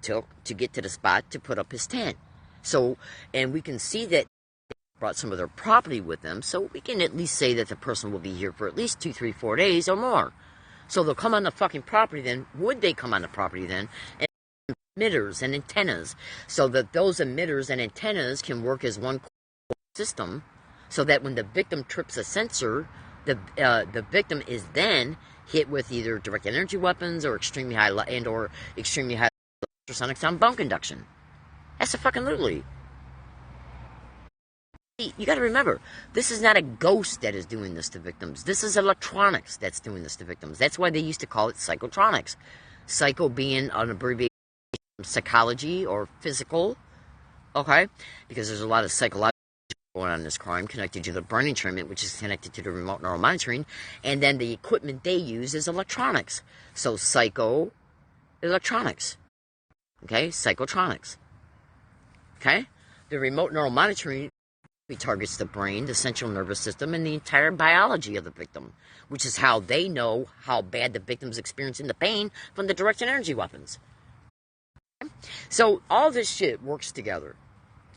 took to get to the spot to put up his tent. So, and we can see that they brought some of their property with them, so we can at least say that the person will be here for at least 2, 3, 4 days or more. So they'll come on the fucking property then. Would they come on the property then? And emitters and antennas, so that those emitters and antennas can work as one system, so that when the victim trips a sensor, the victim is then hit with either direct energy weapons or extremely high ultrasonic sound bone conduction. That's a fucking literally. You got to remember, this is not a ghost that is doing this to victims. This is electronics that's doing this to victims. That's why they used to call it psychotronics. Psycho being an abbreviation from psychology or physical, okay? Because there's a lot of psychological going on in this crime connected to the brain entrainment, which is connected to the remote neural monitoring, and then the equipment they use is electronics. So psycho electronics, okay? Psychotronics, okay? The remote neural monitoring targets the brain, the central nervous system, and the entire biology of the victim, which is how they know how bad the victim's experiencing the pain from the direct energy weapons. So all this shit works together,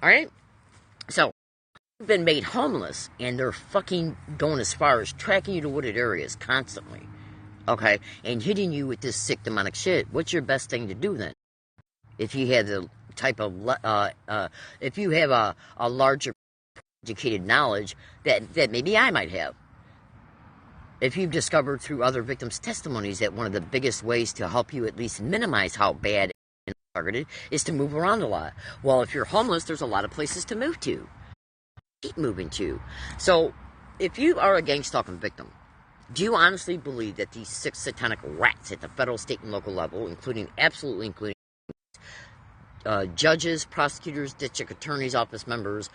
all right? So you've been made homeless, and they're fucking going as far as tracking you to wooded areas constantly, okay, and hitting you with this sick demonic shit. What's your best thing to do then? If you have the type of, if you have a larger educated knowledge that maybe I might have. If you've discovered through other victims' testimonies that one of the biggest ways to help you at least minimize how bad and targeted is to move around a lot. Well, if you're homeless, there's a lot of places to move to. Keep moving to. So, if you are a gang stalking victim, do you honestly believe that these 6 satanic rats at the federal, state, and local level, including judges, prosecutors, district attorneys' office members,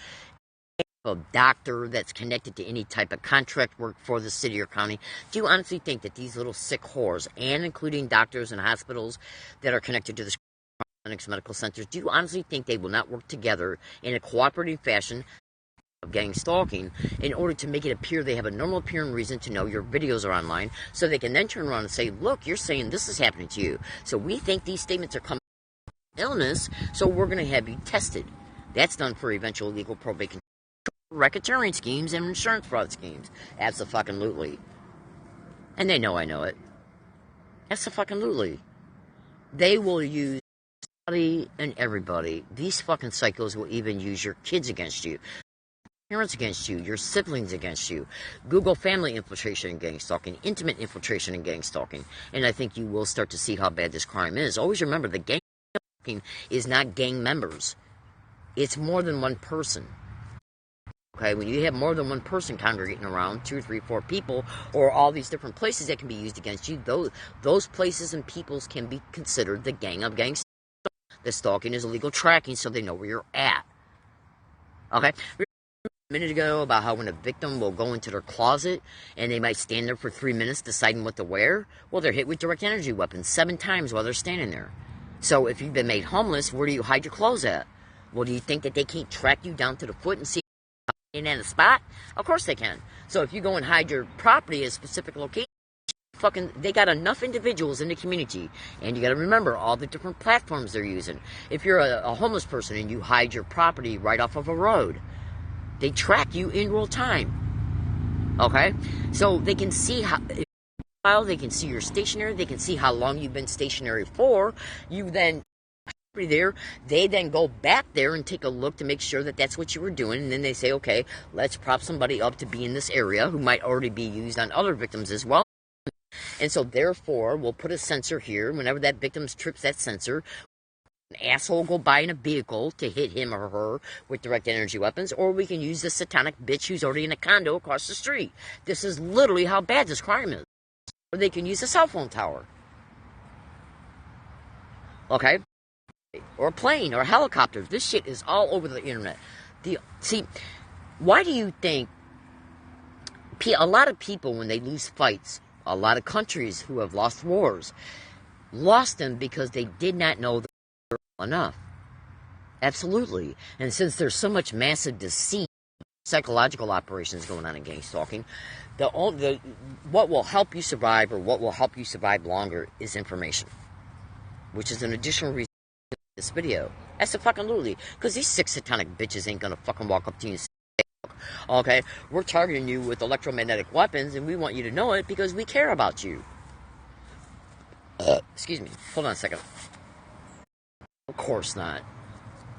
a doctor that's connected to any type of contract work for the city or county, do you honestly think that these little sick whores, and including doctors and hospitals that are connected to the clinics, medical centers, do you honestly think they will not work together in a cooperative fashion of gang stalking in order to make it appear they have a normal appearing reason to know your videos are online, so they can then turn around and say, look, you're saying this is happening to you, so we think these statements are coming from illness, so we're going to have you tested. That's done for eventual legal probate control, racketeering schemes, and insurance fraud schemes. Absolutely. And they know I know it. Absolutely. They will use everybody and everybody. These fucking psychos will even use your kids against you, parents against you, your siblings against you. Google family infiltration and gang stalking, intimate infiltration and gang stalking. And I think you will start to see how bad this crime is. Always remember, the gang stalking is not gang members. It's more than one person. Okay, when you have more than one person congregating around, 2, 3, 4 people, or all these different places that can be used against you, those places and peoples can be considered the gang of gangs. The stalking is illegal tracking, so they know where you're at. Okay? A minute ago about how when a victim will go into their closet and they might stand there for 3 minutes deciding what to wear, well, they're hit with direct energy weapons 7 times while they're standing there. So if you've been made homeless, where do you hide your clothes at? Well, do you think that they can't track you down to the foot and see in the spot? Of course they can. So if you go and hide your property at a specific location, they got enough individuals in the community, and you got to remember all the different platforms they're using. If you're a homeless person and you hide your property right off of a road, they track you in real time. Okay, so they can see they can see your stationary, they can see how long you've been stationary for. You then there, they then go back there and take a look to make sure that that's what you were doing, and then they say, okay, let's prop somebody up to be in this area who might already be used on other victims as well. And so therefore we'll put a sensor here. Whenever that victim trips that sensor, an asshole go by in a vehicle to hit him or her with direct energy weapons, or we can use the satanic bitch who's already in a condo across the street. This is literally how bad this crime is. Or they can use a cell phone tower, okay, or a plane, or a helicopter. This shit is all over the internet. See, why do you think a lot of people, when they lose fights, a lot of countries who have lost wars, lost them because they did not know the enough? Absolutely. And since there's so much massive deceit, psychological operations going on in gang stalking, what will help you survive, or what will help you survive longer, is information, which is an additional reason this video. That's a fucking literally. Because these sick satanic bitches ain't gonna fucking walk up to you and say, okay, we're targeting you with electromagnetic weapons and we want you to know it because we care about you. Excuse me. Hold on a second. Of course not.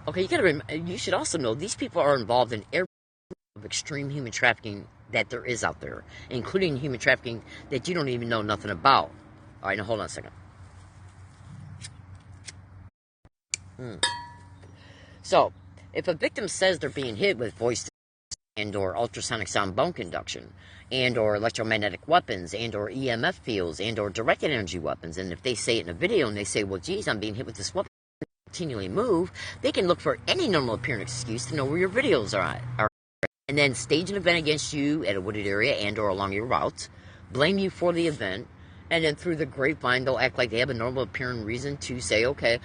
Okay, you should also know these people are involved in every of extreme human trafficking that there is out there, including human trafficking that you don't even know nothing about. All right, now hold on a second. So, if a victim says they're being hit with voice and or ultrasonic sound bone conduction and or electromagnetic weapons and or EMF fields and or directed energy weapons, and if they say it in a video and they say, well, geez, I'm being hit with this weapon, continually move, they can look for any normal appearing excuse to know where your videos are at, and then stage an event against you at a wooded area and or along your route, blame you for the event, and then through the grapevine, they'll act like they have a normal appearing reason to say, okay,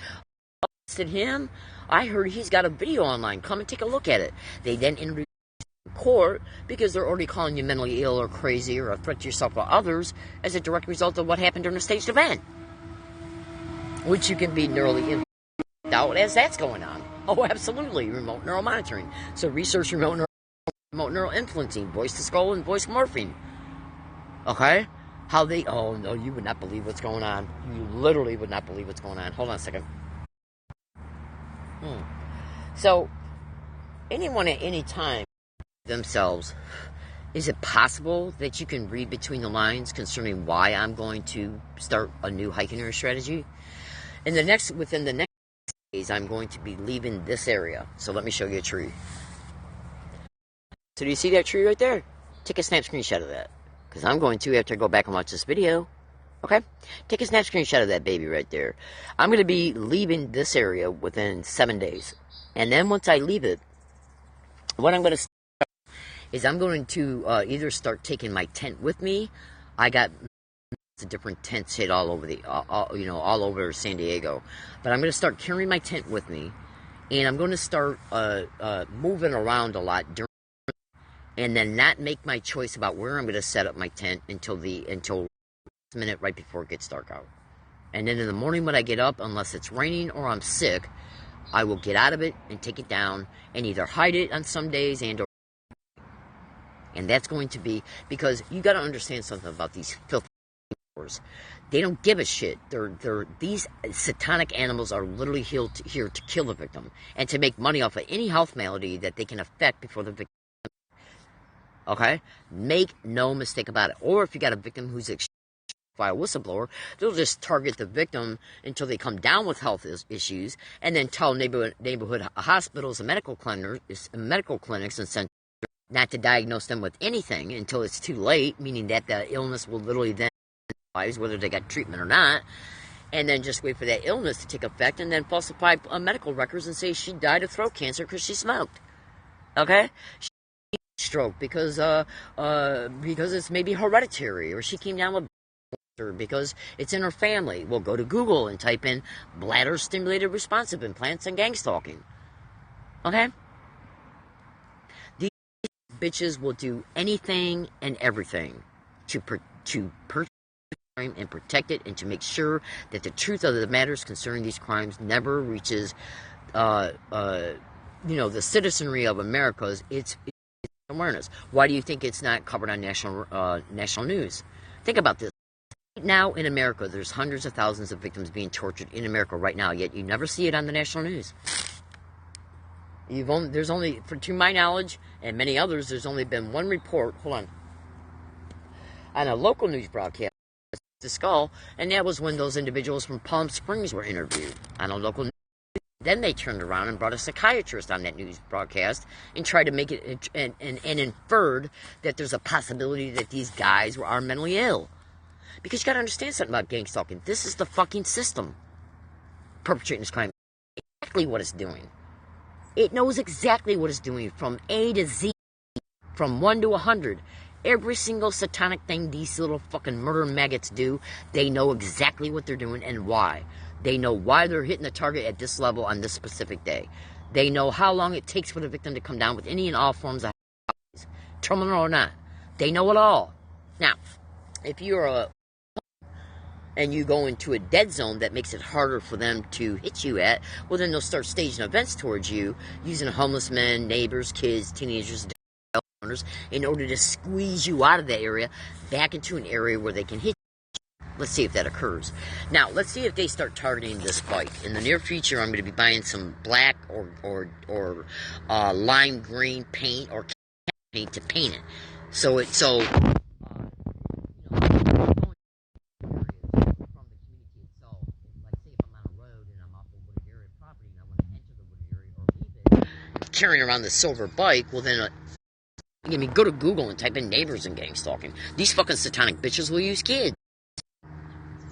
I arrested him. I heard he's got a video online. Come and take a look at it. They then introduce you in court because they're already calling you mentally ill or crazy or a threat to yourself or others as a direct result of what happened during a staged event, which you can be neurally out as that's going on. Oh, absolutely. Remote neural monitoring. So research remote neural influencing, voice to skull, and voice morphing. Okay? Oh no, you would not believe what's going on. You literally would not believe what's going on. Hold on a second. So, anyone at any time themselves, is it possible that you can read between the lines concerning why I'm going to start a new hiking area strategy? Within the next days, I'm going to be leaving this area. So let me show you a tree. So do you see that tree right there? Take a snap screenshot of that. Because I'm going to after I go back and watch this video. Okay? Take a snap screenshot of that baby right there. I'm going to be leaving this area within 7 days. And then once I leave it, what I'm going to start is I'm going to either start taking my tent with me. I got different tents hit all over all over San Diego. But I'm going to start carrying my tent with me. And I'm going to start moving around a lot and then not make my choice about where I'm going to set up my tent until minute right before it gets dark out. And then in the morning when I get up, unless it's raining or I'm sick, I will get out of it and take it down and either hide it on some days and that's going to be because you got to understand something about these filthy wars. They don't give a shit. These satanic animals are literally here to kill the victim and to make money off of any health malady that they can affect before the victim. Okay? Make no mistake about it. Or if you got a victim who's a whistleblower, they'll just target the victim until they come down with health issues and then tell neighborhood hospitals and medical clinics and centers not to diagnose them with anything until it's too late, meaning that the illness will literally then whether they got treatment or not, and then just wait for that illness to take effect and then falsify medical records and say she died of throat cancer because she smoked. Okay? Stroke because it's maybe hereditary, or she came down with because it's in her family. We'll go to Google and type in bladder stimulated responsive implants and gang stalking. Okay? These bitches will do anything and everything to purchase crime and protect it, and to make sure that the truth of the matters concerning these crimes never reaches the citizenry of America's its awareness. Why do you think it's not covered on national news? Think about this. Right now in America, there's hundreds of thousands of victims being tortured in America right now, yet you never see it on the national news. There's only, to my knowledge, and many others, there's only been one report, on a local news broadcast, the Skull, and that was when those individuals from Palm Springs were interviewed on a local news. Then they turned around and brought a psychiatrist on that news broadcast and tried to make it and inferred that there's a possibility that these guys are mentally ill. Because you got to understand something about gang stalking. This is the fucking system perpetrating this crime. Exactly what it's doing. It knows exactly what it's doing from A to Z, from 1 to 100. Every single satanic thing these little fucking murder maggots do, they know exactly what they're doing and why. They know why they're hitting the target at this level on this specific day. They know how long it takes for the victim to come down with any and all forms of terminal or not. They know it all. Now, if you're and you go into a dead zone that makes it harder for them to hit you at, well, then they'll start staging events towards you using homeless men, neighbors, kids, teenagers, owners in order to squeeze you out of that area back into an area where they can hit you. Let's see if that occurs. Now, let's see if they start targeting this bike. In the near future, I'm going to be buying some black or lime green paint or paint to paint it. So carrying around the silver bike, well then, go to Google and type in neighbors and gang stalking. These fucking satanic bitches will use kids.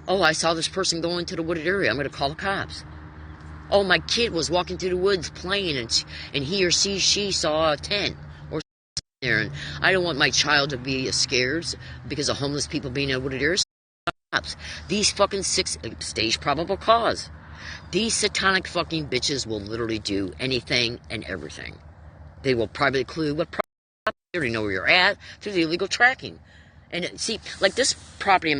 Oh, I saw this person go into the wooded area. I'm going to call the cops. Oh, my kid was walking through the woods playing, and he or she saw a tent or there, and I don't want my child to be scared because of homeless people being in a wooded area. Cops. These fucking stage probable cause. These satanic fucking bitches will literally do anything and everything. They will privately clue what property, they already know where you're at through the illegal tracking. And see, like this property,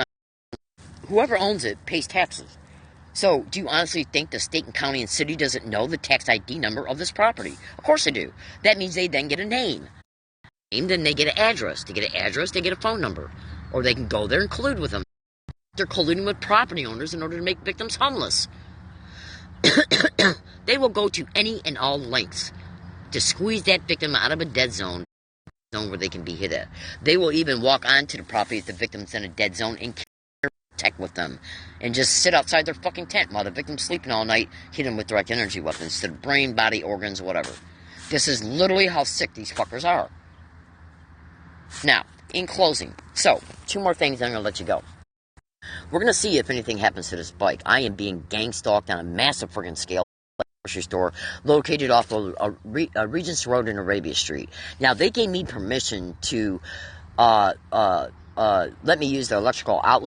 whoever owns it pays taxes. So, do you honestly think the state and county and city doesn't know the tax ID number of this property? Of course they do. That means they then get a name. Then they get an address. They get an address, they get a phone number. Or they can go there and collude with them. They're colluding with property owners in order to make victims homeless. They will go to any and all lengths to squeeze that victim out of a dead zone where they can be hit at. They will even walk onto the property if the victim's in a dead zone and tech with them and just sit outside their fucking tent while the victim's sleeping all night, hit them with direct energy weapons to the brain, body, organs, whatever. This is literally how sick these fuckers are. Now, in closing, so 2 more things, and I'm going to let you go. We're going to see if anything happens to this bike. I am being gang stalked on a massive friggin' scale. Grocery store located off of Regents Road and Arabia Street. Now, they gave me permission to let me use the electrical outlet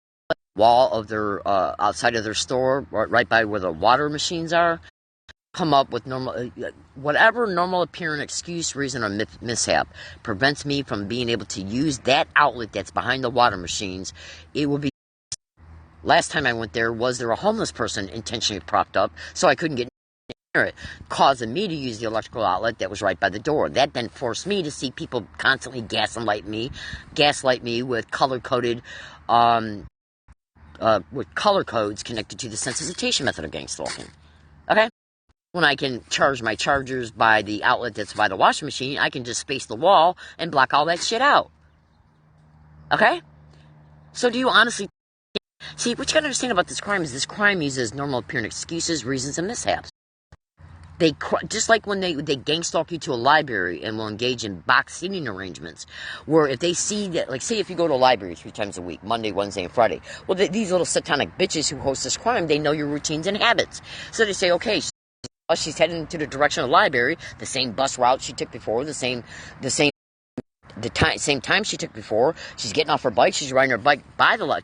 wall of their outside of their store, right by where the water machines are. Come up with whatever normal appearing excuse, reason, or mishap prevents me from being able to use that outlet that's behind the water machines. It will be. Last time I went there, was there a homeless person intentionally propped up so I couldn't get near it, causing me to use the electrical outlet that was right by the door. That then forced me to see people constantly gaslight me with color-coded, with color codes connected to the sensitization method of gang stalking. Okay? When I can charge my chargers by the outlet that's by the washing machine, I can just space the wall and block all that shit out. Okay? So do you honestly... See, what you gotta understand about this crime is this crime uses normal appearing excuses, reasons, and mishaps. They, just like when they gang stalk you to a library and will engage in box seating arrangements, where if they see that, like, say if you go to a library 3 times a week, Monday, Wednesday, and Friday, well, these little satanic bitches who host this crime, they know your routines and habits. So they say, okay, she's heading to the direction of the library, the same bus route she took before, the same time she took before. She's getting off her bike. She's riding her bike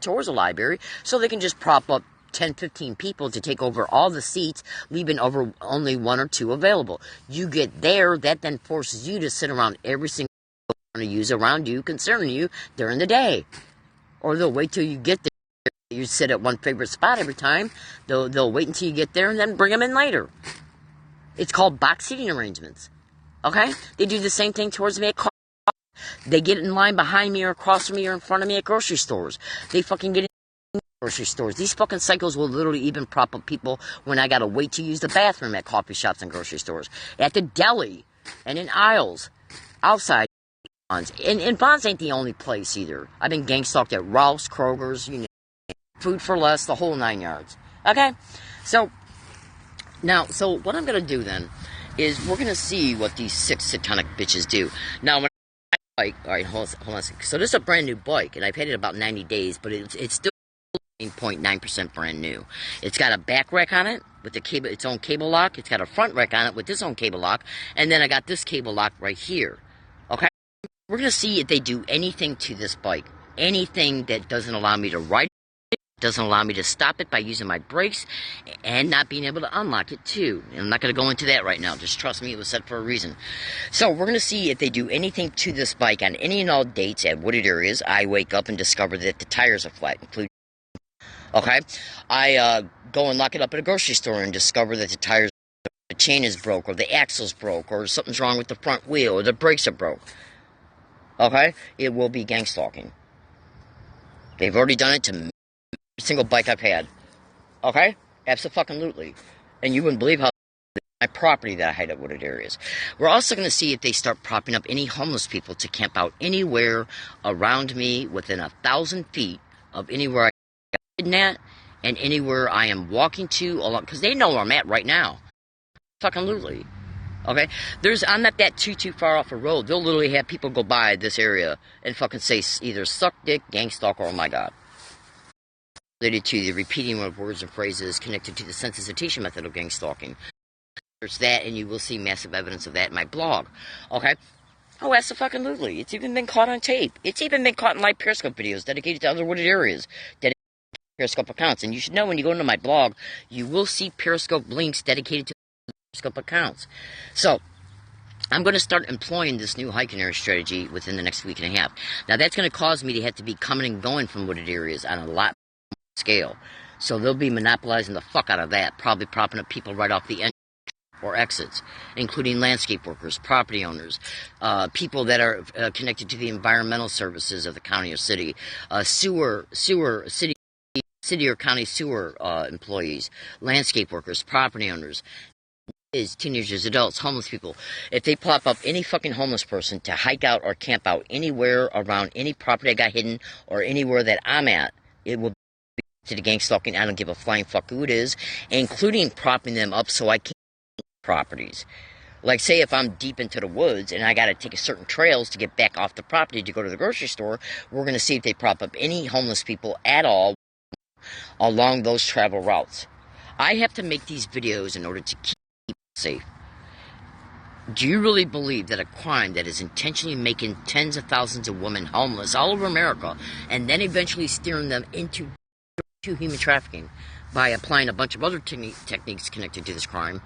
towards the library, so they can just prop up 10, 15 people to take over all the seats, leaving over only 1 or 2 available. You get there, that then forces you to sit around every single one to use around you, concerning you during the day. Or they'll wait till you get there. You sit at one favorite spot every time. They'll wait until you get there and then bring them in later. It's called box seating arrangements. Okay? They do the same thing towards me at car. They get in line behind me or across from me or in front of me at grocery stores. They fucking get in grocery stores. These fucking psychos will literally even prop up people when I gotta wait to use the bathroom at coffee shops and grocery stores. At the deli and in aisles. Outside. And Vons ain't the only place either. I've been gang stalked at Ralph's, Kroger's, Food for Less, the whole 9 yards. Okay? So what I'm gonna do then is we're gonna see what these 6 satanic bitches do. Now, bike. All right, hold on a second. So this is a brand new bike, and I've had it about 90 days, but it's still 9.9% brand new. It's got a back rack on it with its own cable lock. It's got a front rack on it with its own cable lock, and then I got this cable lock right here. Okay, we're gonna see if they do anything to this bike, anything that doesn't allow me to ride it, doesn't allow me to stop it by using my brakes, and not being able to unlock it too. And I'm not going to go into that right now. Just trust me, it was set for a reason. So we're going to see if they do anything to this bike on any and all dates at wooded areas. I wake up and discover that the tires are flat, including Okay? I go and lock it up at a grocery store and discover that the chain is broke, or the axle's broke, or something's wrong with the front wheel, or the brakes are broke. Okay? It will be gang stalking. They've already done it to every single bike I've had. Okay? Absolutely. And you wouldn't believe how my property that I hide at wooded areas. We're also going to see if they start propping up any homeless people to camp out anywhere around me within 1,000 feet of anywhere I got hidden at, and anywhere I am walking to along, because they know where I'm at right now. Absolutely. Okay? I'm not that too far off a road. They'll literally have people go by this area and fucking say either suck dick, gang stalk, or oh my god. Related to the repeating of words and phrases connected to the sensitization method of gang stalking. There's that, and you will see massive evidence of that in my blog. Okay? Oh, absolutely. It's even been caught on tape. It's even been caught in live Periscope videos dedicated to other wooded areas. Dedicated to Periscope accounts. And you should know when you go into my blog, you will see Periscope links dedicated to Periscope accounts. So, I'm going to start employing this new hiking area strategy within the next week and a half. Now, that's going to cause me to have to be coming and going from wooded areas on a lot more scale. So, they'll be monopolizing the fuck out of that, probably propping up people right off the end or exits, including landscape workers, property owners, people that are connected to the environmental services of the county or city, city or county sewer employees, landscape workers, property owners, teenagers, adults, homeless people. If they plop up any fucking homeless person to hike out or camp out anywhere around any property I got hidden or anywhere that I'm at, it will be to the gang stalking. I don't give a flying fuck who it is, including propping them up so I can't properties. Like, say if I'm deep into the woods and I got to take certain trails to get back off the property to go to the grocery store, we're going to see if they prop up any homeless people at all along those travel routes. I have to make these videos in order to keep people safe. Do you really believe that a crime that is intentionally making tens of thousands of women homeless all over America and then eventually steering them into human trafficking by applying a bunch of other techniques connected to this crime,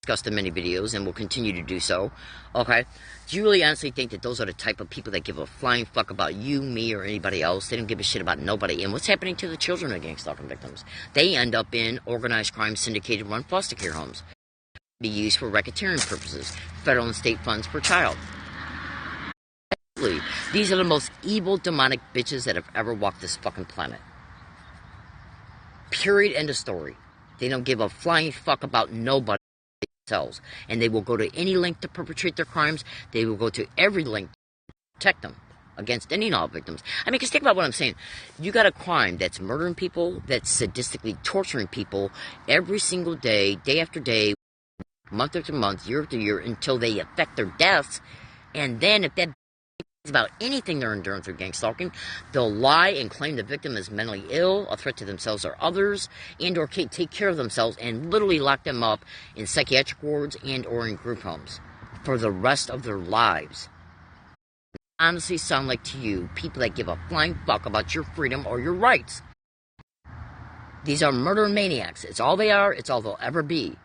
discussed in many videos and will continue to do so, okay? Do you really honestly think that those are the type of people that give a flying fuck about you, me, or anybody else? They don't give a shit about nobody. And what's happening to the children of gang stalking victims? They end up in organized crime syndicated run foster care homes. Be used for racketeering purposes, federal and state funds per child. These are the most evil, demonic bitches that have ever walked this fucking planet. Period. End of story. They don't give a flying fuck about nobody. And they will go to any length to perpetrate their crimes. They will go to every length to protect them against any and all victims. I mean, because think about what I'm saying. You got a crime that's murdering people, that's sadistically torturing people every single day, day after day, month after month, year after year, until they affect their deaths. And then if that is about anything they're enduring through gang stalking, they'll lie and claim the victim is mentally ill, a threat to themselves or others, and or take care of themselves and literally lock them up in psychiatric wards and or in group homes for the rest of their lives. Honestly sound like to you people that give a flying fuck about your freedom or your rights. These are murder maniacs. It's all they are. It's all they'll ever be.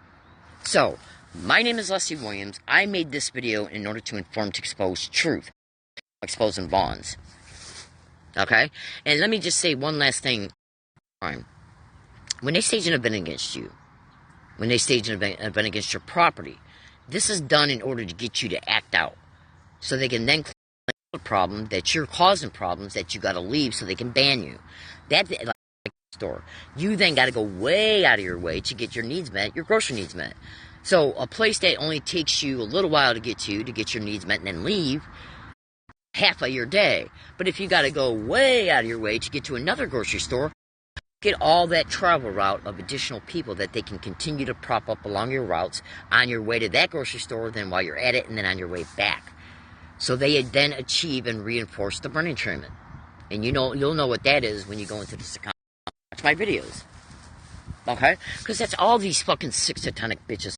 So, my name is Leslie Williams. I made this video in order to inform, to expose truth. Exposing Vaughns. Okay? And let me just say one last thing. When they stage an event against you, when they stage an event against your property, this is done in order to get you to act out. So they can then claim the problem that you're causing problems, that you got to leave so they can ban you. That's like a store. You then got to go way out of your way to get your needs met, your grocery needs met. So a place that only takes you a little while to get to get your needs met and then leave, half of your day. But if you got to go way out of your way to get to another grocery store, get all that travel route of additional people that they can continue to prop up along your routes on your way to that grocery store, then while you're at it, and then on your way back. So they then achieve and reinforce the burn entrainment. And you'll know what that is when you go into this account and watch my videos. Okay? Because that's all these fucking sick satanic bitches.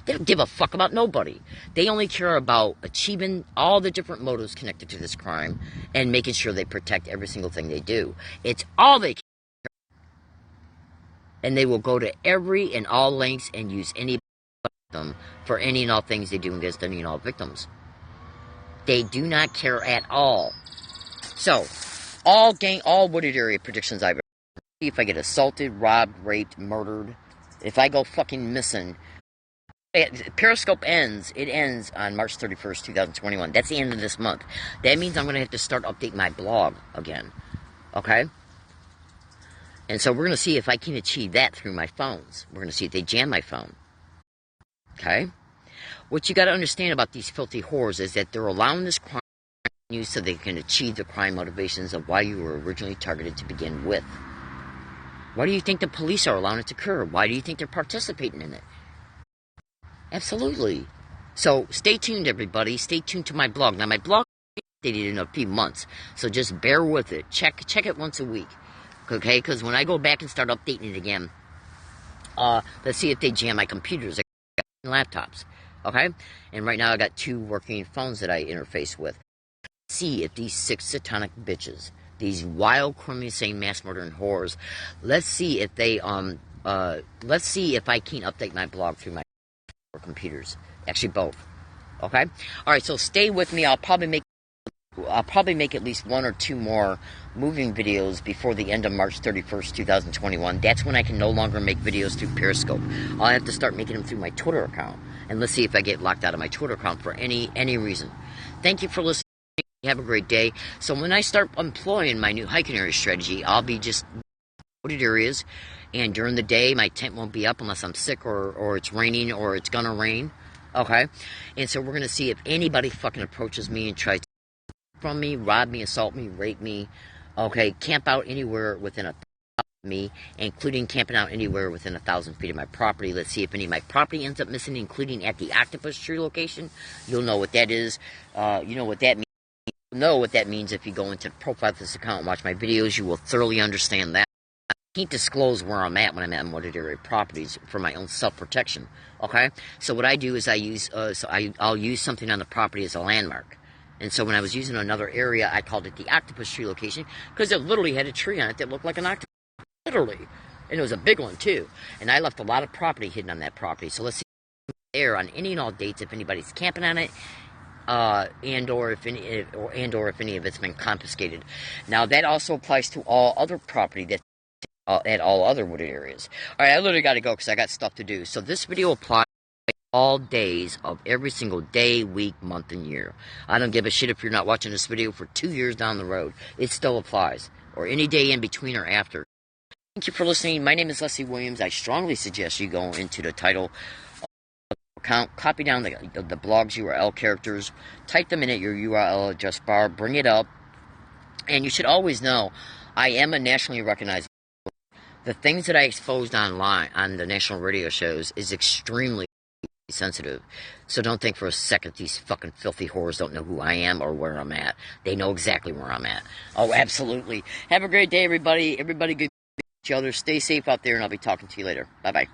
They don't give a fuck about nobody. They only care about achieving all the different motives connected to this crime and making sure they protect every single thing they do. It's all they care about. And they will go to every and all lengths and use any them for any and all things they do against any and all victims. They do not care at all. So, all wooded area predictions I've if I get assaulted, robbed, raped, murdered, if I go fucking missing. Periscope ends. It ends on March 31st, 2021. That's the end of this month. That means I'm going to have to start updating my blog again. Okay? And so we're going to see if I can achieve that through my phones. We're going to see if they jam my phone. Okay? What you got to understand about these filthy whores is that they're allowing this crime use so they can achieve the crime motivations of why you were originally targeted to begin with. Why do you think the police are allowing it to occur? Why do you think they're participating in it? Absolutely. So stay tuned, everybody. Stay tuned to my blog. Now, my blog is updated in a few months, so just bear with it. Check it once a week. Okay, because when I go back and start updating it again, let's see if they jam my computers and laptops. Okay, and right now I got 2 working phones that I interface with. Let's see if these 6 satanic bitches, these wild criminals, saying mass murdering whores, let's see if they let's see if I can update my blog through my computers. Actually, both. Okay. All right. So stay with me. I'll probably make at least 1 or 2 more moving videos before the end of March 31st, 2021. That's when I can no longer make videos through Periscope. I'll have to start making them through my Twitter account. And let's see if I get locked out of my Twitter account for any reason. Thank you for listening. Have a great day. So when I start employing my new hiking area strategy, I'll be just wooded areas, and during the day my tent won't be up unless I'm sick or it's raining or it's gonna rain. Okay? And so we're gonna see if anybody fucking approaches me and tries from me, rob me, assault me, rape me, okay, camp out anywhere within a of me, including camping out anywhere within 1,000 feet of my property. Let's see if any of my property ends up missing, including at the octopus tree location. You'll know what that is. You know what that means. You'll know what that means if you go into the profile of this account and watch my videos. You will thoroughly understand that. I can't disclose where I'm at when I'm at wooded area properties for my own self-protection. Okay? So what I do is I'll use something on the property as a landmark. And so when I was using another area, I called it the octopus tree location because it literally had a tree on it that looked like an octopus. Literally. And it was a big one, too. And I left a lot of property hidden on that property. So let's see there on any and all dates if anybody's camping on it, and or if any of it's been confiscated. Now, that also applies to all other property that's at all other wooded areas. All right, I literally got to go because I got stuff to do. So this video applies all days of every single day, week, month, and year. I don't give a shit if you're not watching this video for 2 years down the road. It still applies. Or any day in between or after. Thank you for listening. My name is Leslie Williams. I strongly suggest you go into the title account, copy down the blog's URL characters, type them in at your URL address bar, bring it up, and you should always know I am a nationally recognized. The things that I exposed online on the national radio shows is extremely sensitive. So don't think for a second these fucking filthy whores don't know who I am or where I'm at. They know exactly where I'm at. Oh, absolutely. Have a great day, everybody. Everybody good to each other. Stay safe out there, and I'll be talking to you later. Bye-bye.